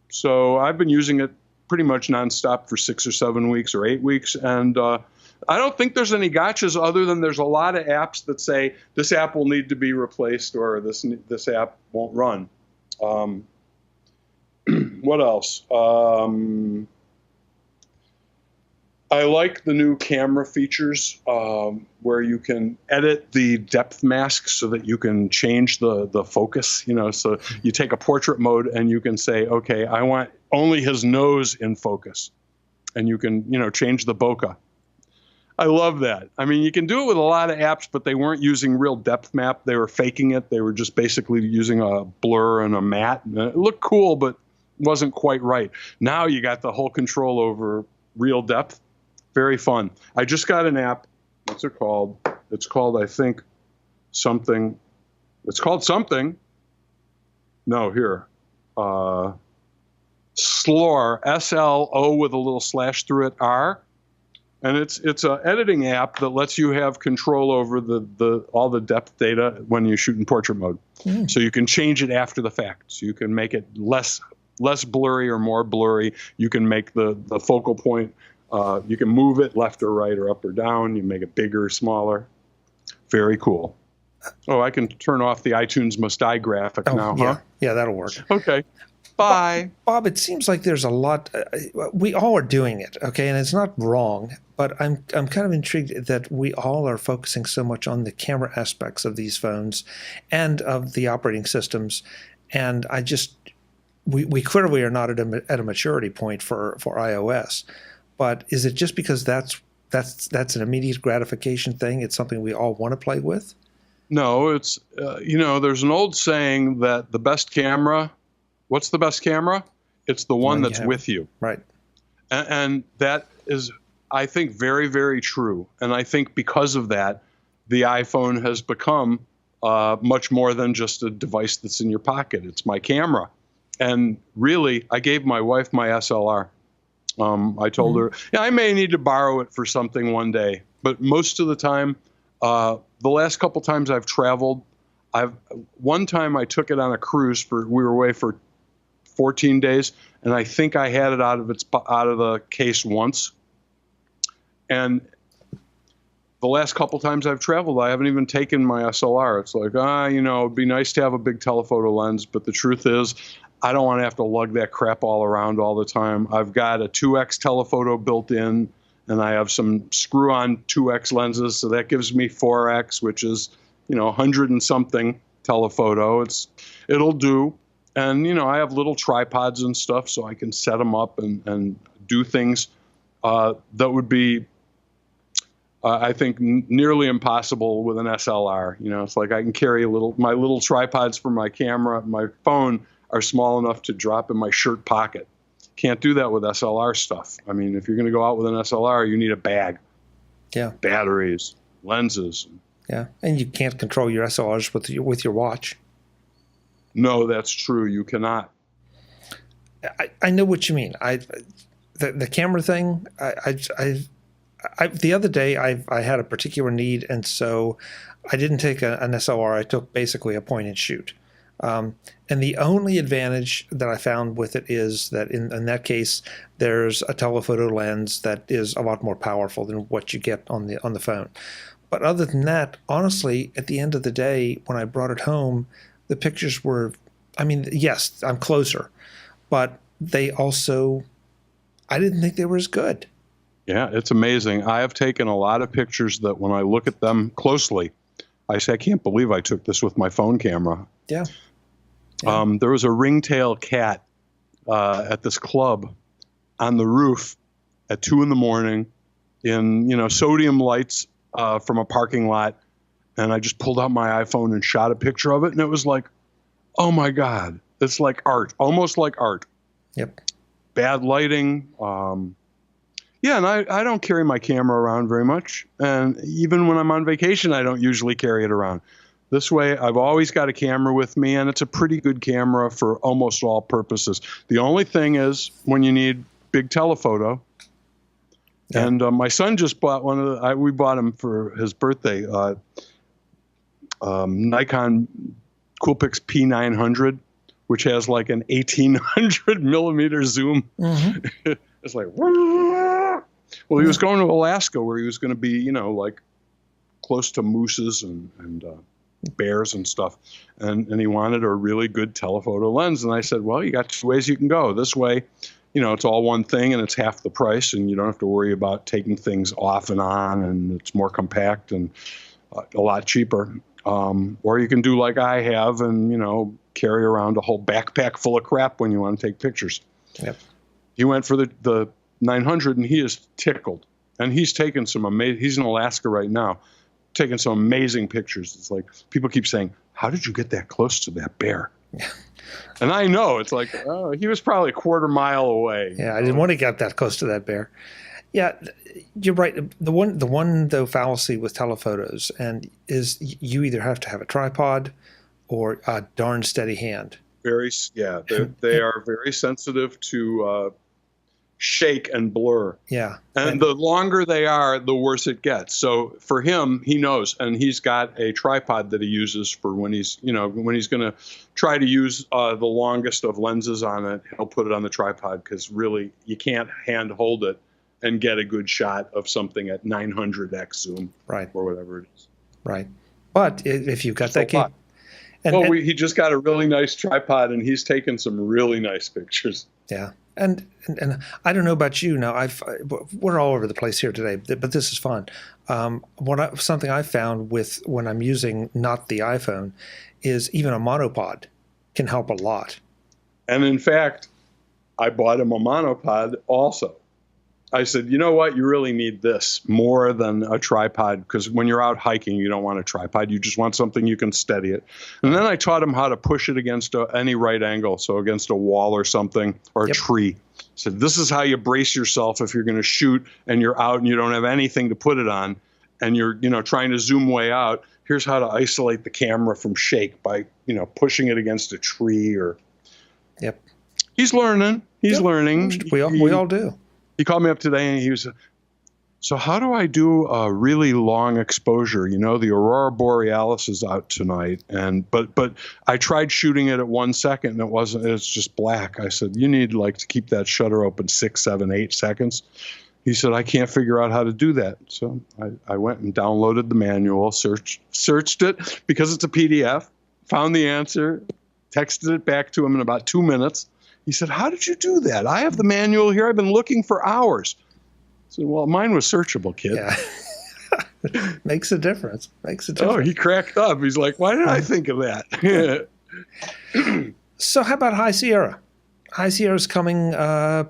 So I've been using it pretty much nonstop for 6 or 7 weeks or 8 weeks. And I don't think there's any gotchas, other than there's a lot of apps that say this app will need to be replaced, or this app won't run. What else? I like the new camera features where you can edit the depth mask so that you can change the focus. So you take a portrait mode and you can say, okay, I want only his nose in focus, and you can change the bokeh. I love that. I mean, you can do it with a lot of apps, but they weren't using real depth map. They were faking it. They were just basically using a blur and a matte. And it looked cool, but wasn't quite right. Now you got the whole control over real depth. Very fun. I just got an app. What's it called? It's called, I think, something. It's called something. No, here. Slor, S-L-O with a little slash through it, R. And it's an editing app that lets you have control over all the depth data when you shoot in portrait mode. So you can change it after the fact. So you can make it less blurry or more blurry. You can make the focal point. You can move it left or right or up or down. You make it bigger or smaller. Very cool. Oh, I can turn off the iTunes Must Die graphic now, yeah. huh? Yeah, that'll work. Okay. Bye. Bob, it seems like there's a lot. We all are doing it, okay? And it's not wrong, but I'm kind of intrigued that we all are focusing so much on the camera aspects of these phones and of the operating systems. And we clearly are not at a maturity point for iOS. But is it just because that's an immediate gratification thing? It's something we all want to play with? No, it's, there's an old saying that the best camera, what's the best camera? It's the one that's with you. Right. And that is, I think, very, very true. And I think because of that, the iPhone has become much more than just a device that's in your pocket. It's my camera. And really, I gave my wife my SLR. I told her, yeah, I may need to borrow it for something one day. But most of the time, the last couple times I've traveled, one time I took it on a cruise we were away for 14 days, and I think I had it out of the case once. And the last couple times I've traveled, I haven't even taken my SLR. It's like, it'd be nice to have a big telephoto lens, but the truth is, I don't want to have to lug that crap all around all the time. I've got a 2x telephoto built in, and I have some screw-on 2x lenses, so that gives me 4x, which is, 100 and something telephoto. It'll do. And, I have little tripods and stuff, so I can set them up and do things that would be, I think, nearly impossible with an SLR. It's like I can carry my little tripods for my camera. My phone are small enough to drop in my shirt pocket. Can't do that with SLR stuff. I mean, if you're going to go out with an SLR, you need a bag. Yeah. Batteries, lenses. Yeah, and you can't control your SLRs with your watch. No, that's true. You cannot. I know what you mean. The camera thing. The other day I had a particular need, and so I didn't take an SLR. I took basically a point and shoot. And the only advantage that I found with it is that in that case, there's a telephoto lens that is a lot more powerful than what you get on the phone. But other than that, honestly, at the end of the day, when I brought it home, the pictures were, yes, I'm closer, but they also, I didn't think they were as good. Yeah, it's amazing. I have taken a lot of pictures that when I look at them closely, I say, I can't believe I took this with my phone camera. Yeah. There was a ringtail cat at this club on the roof at 2 a.m. in, sodium lights from a parking lot. And I just pulled out my iPhone and shot a picture of it. And it was like, oh my God, it's like art, almost like art. Yep. Bad lighting. Yeah, and I don't carry my camera around very much. And even when I'm on vacation, I don't usually carry it around. This way, I've always got a camera with me, and it's a pretty good camera for almost all purposes. The only thing is when you need big telephoto. Yeah. And my son just bought we bought him for his birthday, Nikon Coolpix P900, which has like an 1800 millimeter zoom. Mm-hmm. It's like, well, he was going to Alaska where he was going to be, like close to mooses and bears and stuff. And he wanted a really good telephoto lens. And I said, well, you got 2 ways you can go. This way, it's all one thing and it's half the price and you don't have to worry about taking things off and on, and it's more compact and a lot cheaper. Or you can do like I have and, carry around a whole backpack full of crap when you want to take pictures. Yep. He went for the 900 and he is tickled. And he's taken some amazing, he's in Alaska right now, taking some amazing pictures. It's like people keep saying, how did you get that close to that bear? Yeah. And I know it's like, oh, he was probably a quarter mile away. Yeah, I didn't want to get that close to that bear. Yeah, you're right. The one though fallacy with telephotos is you either have to have a tripod or a darn steady hand. They are very sensitive to shake and blur. Yeah. And the longer they are, the worse it gets. So for him, he knows, and he's got a tripod that he uses for when he's going to try to use the longest of lenses on it. He'll put it on the tripod because really you can't hand hold it and get a good shot of something at 900x zoom, right, or whatever it is. Right. But if you've got that key. He just got a really nice tripod, and he's taken some really nice pictures. Yeah. And I don't know about you. Now, we're all over the place here today, but this is fun. Something I found with when I'm using not the iPhone is even a monopod. can help a lot. And in fact, I bought him a monopod also. I said, you know what? You really need this more than a tripod, because when you're out hiking, you don't want a tripod. You just want something you can steady it. And then I taught him how to push it against any right angle, so against a wall or something, or a tree. So this is how you brace yourself if you're going to shoot and you're out and you don't have anything to put it on, and you're trying to zoom way out. Here's how to isolate the camera from shake by pushing it against a tree or. Yep. He's learning. He's learning. We all do. He called me up today and he was, so how do I do a really long exposure? The Aurora Borealis is out tonight, but I tried shooting it at 1 second and it's just black. I said, you need to keep that shutter open 6, 7, 8 seconds. He said, I can't figure out how to do that. So I went and downloaded the manual, searched it because it's a PDF, found the answer, texted it back to him in about 2 minutes. He said, how did you do that? I have the manual here. I've been looking for hours. I said, well, mine was searchable, kid. Yeah. Makes a difference. Oh, he cracked up. He's like, why did I think of that? So how about High Sierra? High Sierra's coming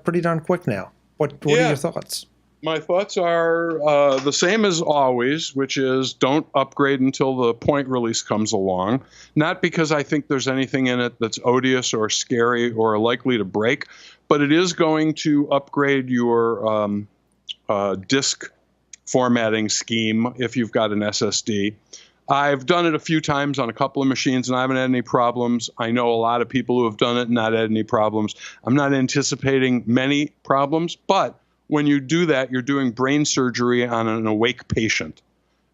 pretty darn quick now. What are your thoughts? My thoughts are the same as always, which is don't upgrade until the point release comes along. Not because I think there's anything in it that's odious or scary or likely to break, but it is going to upgrade your disk formatting scheme if you've got an SSD. I've done it a few times on a couple of machines and I haven't had any problems. I know a lot of people who have done it and not had any problems. I'm not anticipating many problems, but when you do that, you're doing brain surgery on an awake patient.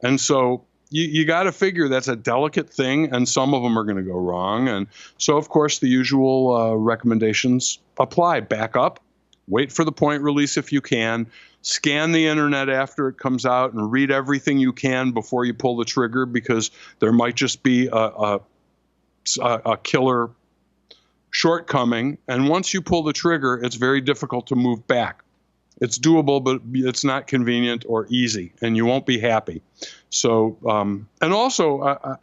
And so you got to figure that's a delicate thing, and some of them are going to go wrong. And so, of course, the usual recommendations apply. Back up, wait for the point release if you can, scan the internet after it comes out, and read everything you can before you pull the trigger, because there might just be a killer shortcoming. And once you pull the trigger, it's very difficult to move back. It's doable, but it's not convenient or easy, and you won't be happy. So, and also,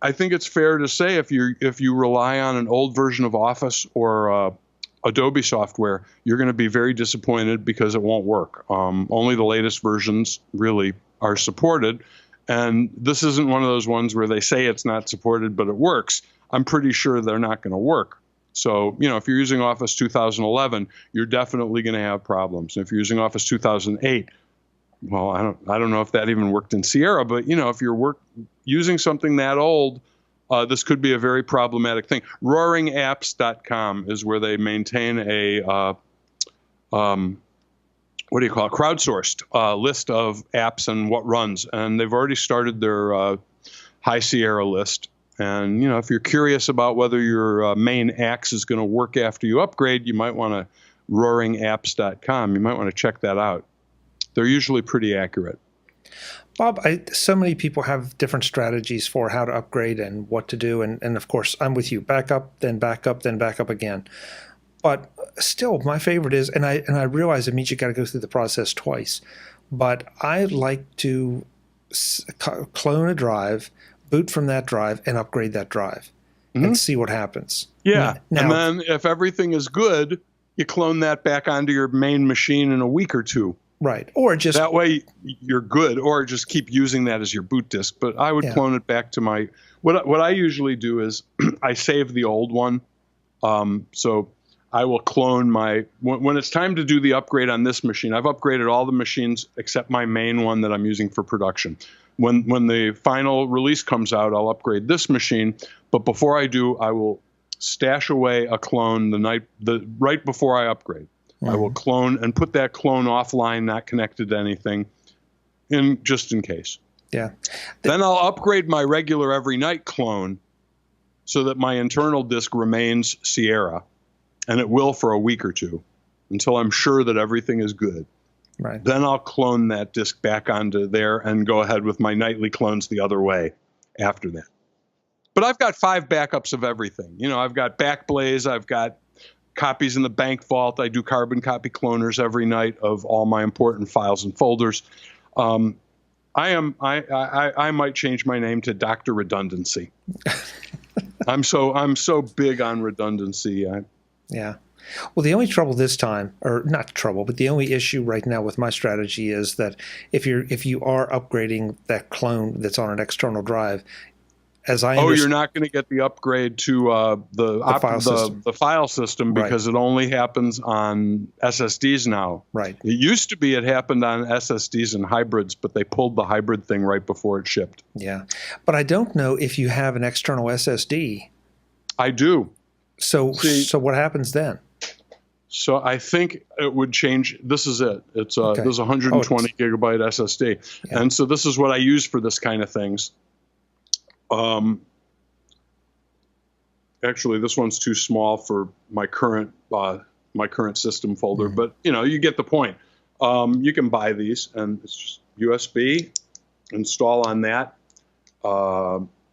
I think it's fair to say if you rely on an old version of Office or Adobe software, you're going to be very disappointed because it won't work. Only the latest versions really are supported, and this isn't one of those ones where they say it's not supported, but it works. I'm pretty sure they're not going to work. So, if you're using Office 2011, you're definitely going to have problems. And if you're using Office 2008, well, I don't know if that even worked in Sierra, but, if you're using something that old, this could be a very problematic thing. Roaringapps.com is where they maintain a, crowdsourced list of apps and what runs. And they've already started their High Sierra list. And, if you're curious about whether your main axe is going to work after you upgrade, you might want to roaringapps.com. You might want to check that out. They're usually pretty accurate. Bob, so many people have different strategies for how to upgrade and what to do. And of course, I'm with you. Back up, then back up, then back up again. But still, my favorite is, and I realize it means you got to go through the process twice, but I like to clone a drive, boot from that drive, and upgrade that drive and see what happens. Yeah. Now, and then if everything is good, you clone that back onto your main machine in a week or two. Right. Or just that way you're good, or just keep using that as your boot disk. But I would clone it back to my what I usually do is I save the old one. So I will clone when it's time to do the upgrade on this machine. I've upgraded all the machines except my main one that I'm using for production. When the final release comes out, I'll upgrade this machine. But before I do, I will stash away a clone right before I upgrade. I will clone and put that clone offline, not connected to anything, just in case. Yeah. Then I'll upgrade my regular every night clone so that my internal disk remains Sierra, and it will for a week or two until I'm sure that everything is good. Right. Then I'll clone that disk back onto there and go ahead with my nightly clones the other way after that. But I've got 5 backups of everything. I've got Backblaze, I've got copies in the bank vault. I do carbon copy cloners every night of all my important files and folders. I might change my name to Dr. Redundancy. I'm so big on redundancy. Yeah. Well, the only trouble this time, or not trouble, but the only issue right now with my strategy is that if you are upgrading that clone that's on an external drive, as I you're not going to get the upgrade to the file system because it only happens on SSDs now. Right. It used to be it happened on SSDs and hybrids, but they pulled the hybrid thing right before it shipped. Yeah. But I don't know if you have an external SSD. I do. So what happens then? So I think it would change. This is it. It's there's a 120 gigabyte SSD, and so this is what I use for this kind of things. Actually, this one's too small for my current system folder, but you get the point. You can buy these, and it's just USB. Install on that.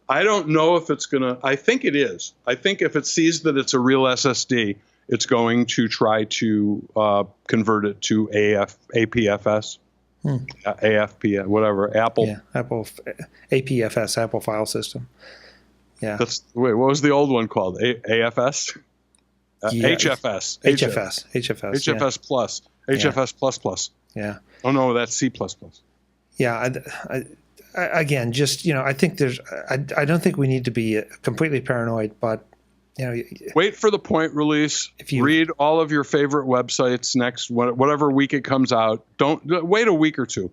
I don't know if it's gonna. I think it is. I think if it sees that it's a real SSD, it's going to try to convert it to APFS, AFP, whatever. Apple. Yeah, Apple APFS, Apple File System. Yeah. What was the old one called? AFS? HFS. HFS plus. HFS plus plus. Yeah. Oh no, that's C plus plus. Yeah. Again, just I think I don't think we need to be completely paranoid, but wait for the point release. Read all of your favorite websites next whatever week it comes out. Don't wait a week or two,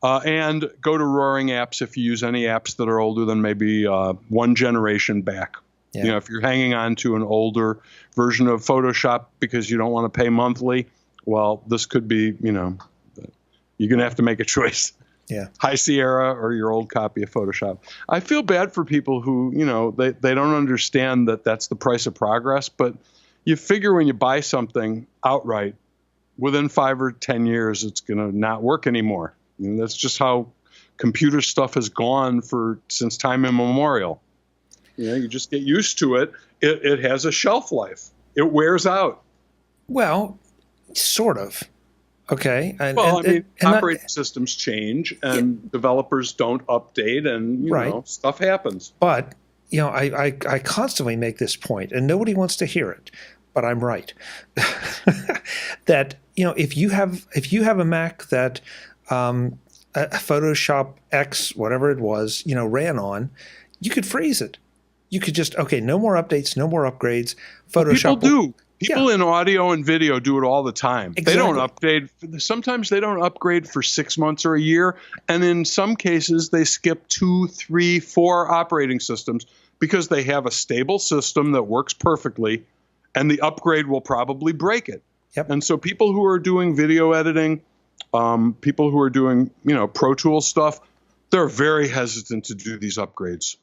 and go to Roaring Apps if you use any apps that are older than maybe one generation back. Yeah. If you're hanging on to an older version of Photoshop because you don't want to pay monthly, well, this could be you're gonna have to make a choice. Yeah. High Sierra or your old copy of Photoshop. I feel bad for people who, they don't understand that that's the price of progress. But you figure when you buy something outright, within 5 or 10 years, it's going to not work anymore. That's just how computer stuff has gone since time immemorial. You just get used to it. It has a shelf life. It wears out. Well, sort of. Okay. Operating systems change and developers don't update and, stuff happens. But, I constantly make this point and nobody wants to hear it, but I'm right. That, if you have a Mac that Photoshop X, whatever it was, ran on, you could freeze it. You could just, no more updates, no more upgrades. Photoshop people do. People in audio and video do it all the time. Exactly. They don't update. Sometimes they don't upgrade for 6 months or a year. And in some cases, they skip 2, 3, 4 operating systems because they have a stable system that works perfectly. And the upgrade will probably break it. Yep. And so people who are doing video editing, people who are doing, Pro Tools stuff, they're very hesitant to do these upgrades.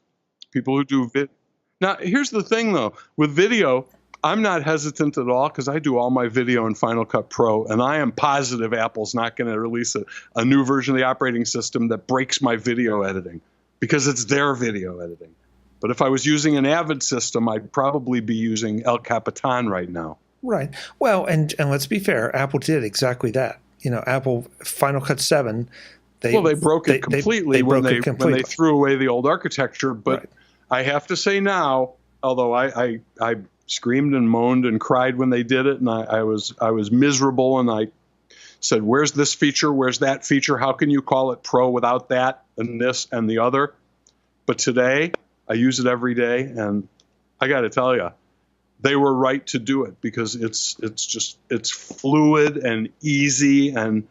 People who do Now, here's the thing, though. With video, I'm not hesitant at all because I do all my video in Final Cut Pro, and I am positive Apple's not going to release a new version of the operating system that breaks my video editing because it's their video editing. But if I was using an Avid system, I'd probably be using El Capitan right now. Right. Well, and let's be fair, Apple did exactly that. Apple Final Cut 7, they broke it completely when they threw away the old architecture. But right. I have to say now, although I screamed and moaned and cried when they did it, and I was miserable, and I said, where's this feature, where's that feature, how can you call it Pro without that and this and the other? But today I use it every day, and I got to tell you, they were right to do it because it's fluid and easy and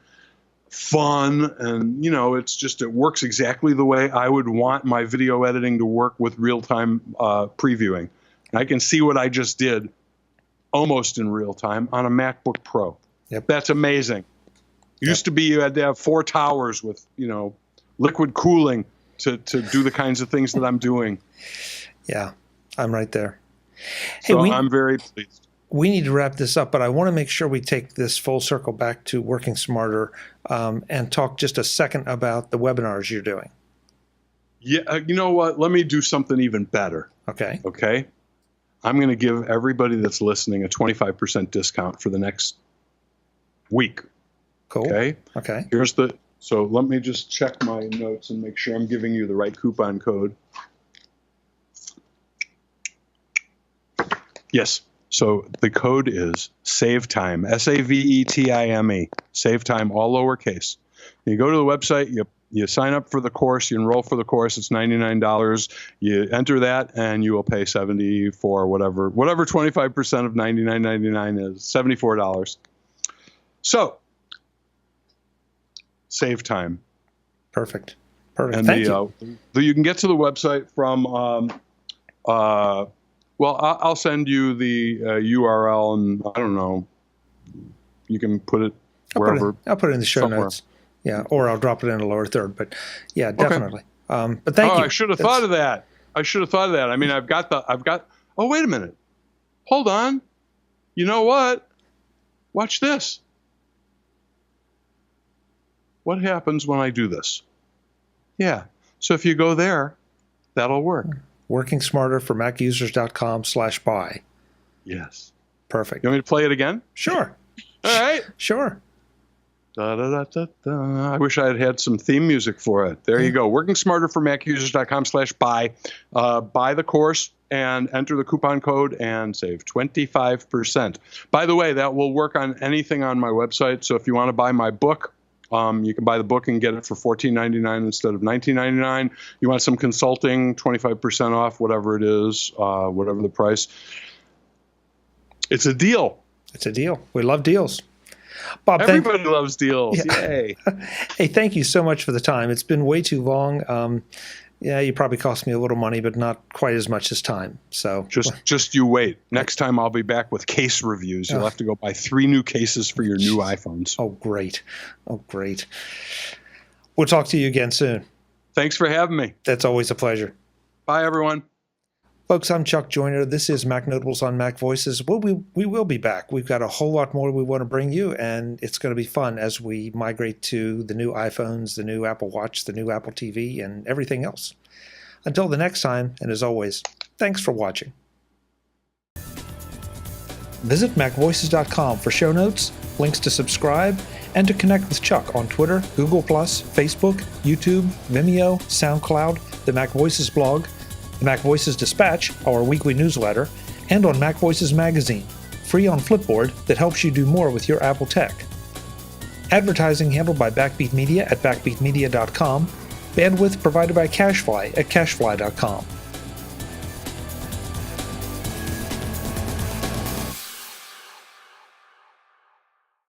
fun, and it works exactly the way I would want my video editing to work with real-time previewing. I can see what I just did almost in real time on a MacBook Pro. Yep. That's amazing. It used to be you had to have 4 towers with, liquid cooling to do the kinds of things that I'm doing. Yeah, I'm right there. Hey, I'm very pleased. We need to wrap this up, but I want to make sure we take this full circle back to working smarter and talk just a second about the webinars you're doing. Yeah, you know what? Let me do something even better. Okay. Okay. I'm going to give everybody that's listening a 25% discount for the next week. Cool. Okay. Okay. So let me just check my notes and make sure I'm giving you the right coupon code. Yes. So the code is SAVETIME, SAVETIME, SAVETIME, all lowercase. You go to the website, you sign up for the course, you enroll for the course, it's $99. You enter that, and you will pay $74, whatever 25% of $99.99 is, $74. So, save time. Perfect. And thank you. You can get to the website from, well, I'll send you the URL, and I don't know, you can put it wherever. I'll put it in the show notes. Yeah, or I'll drop it in the lower third. But yeah, definitely. Okay. But thank you. I should have thought of that. I mean, oh, wait a minute. Hold on. You know what? Watch this. What happens when I do this? Yeah. So if you go there, that'll work. Working smarter for MacUsers.com/buy. Yes. Perfect. You want me to play it again? Sure. All right. Sure. Da, da, da, da, da. I wish I had some theme music for it. There you go. Working smarter for MacUsers.com/buy. Buy the course and enter the coupon code and save 25%. By the way, that will work on anything on my website. So if you want to buy my book, you can buy the book and get it for $14.99 instead of $19.99. You want some consulting, 25% off, whatever it is, whatever the price. It's a deal. It's a deal. We love deals. Bob, everybody loves deals. Yeah. Yay. Hey, thank you so much for the time. It's been way too long. Yeah, you probably cost me a little money, but not quite as much this time. So just you wait. Next time I'll be back with case reviews. You'll have to go buy 3 new cases for your new iPhones. Oh, great. We'll talk to you again soon. Thanks for having me. That's always a pleasure. Bye, everyone. Folks, I'm Chuck Joyner. This is Mac Notables on Mac Voices. We will be back. We've got a whole lot more we want to bring you, and it's going to be fun as we migrate to the new iPhones, the new Apple Watch, the new Apple TV, and everything else. Until the next time, and as always, thanks for watching. Visit MacVoices.com for show notes, links to subscribe, and to connect with Chuck on Twitter, Google+, Facebook, YouTube, Vimeo, SoundCloud, the Mac Voices blog, the Mac Voices Dispatch, our weekly newsletter, and on Mac Voices magazine, free on Flipboard that helps you do more with your Apple tech. Advertising handled by Backbeat Media at backbeatmedia.com. Bandwidth provided by CacheFly at cachefly.com.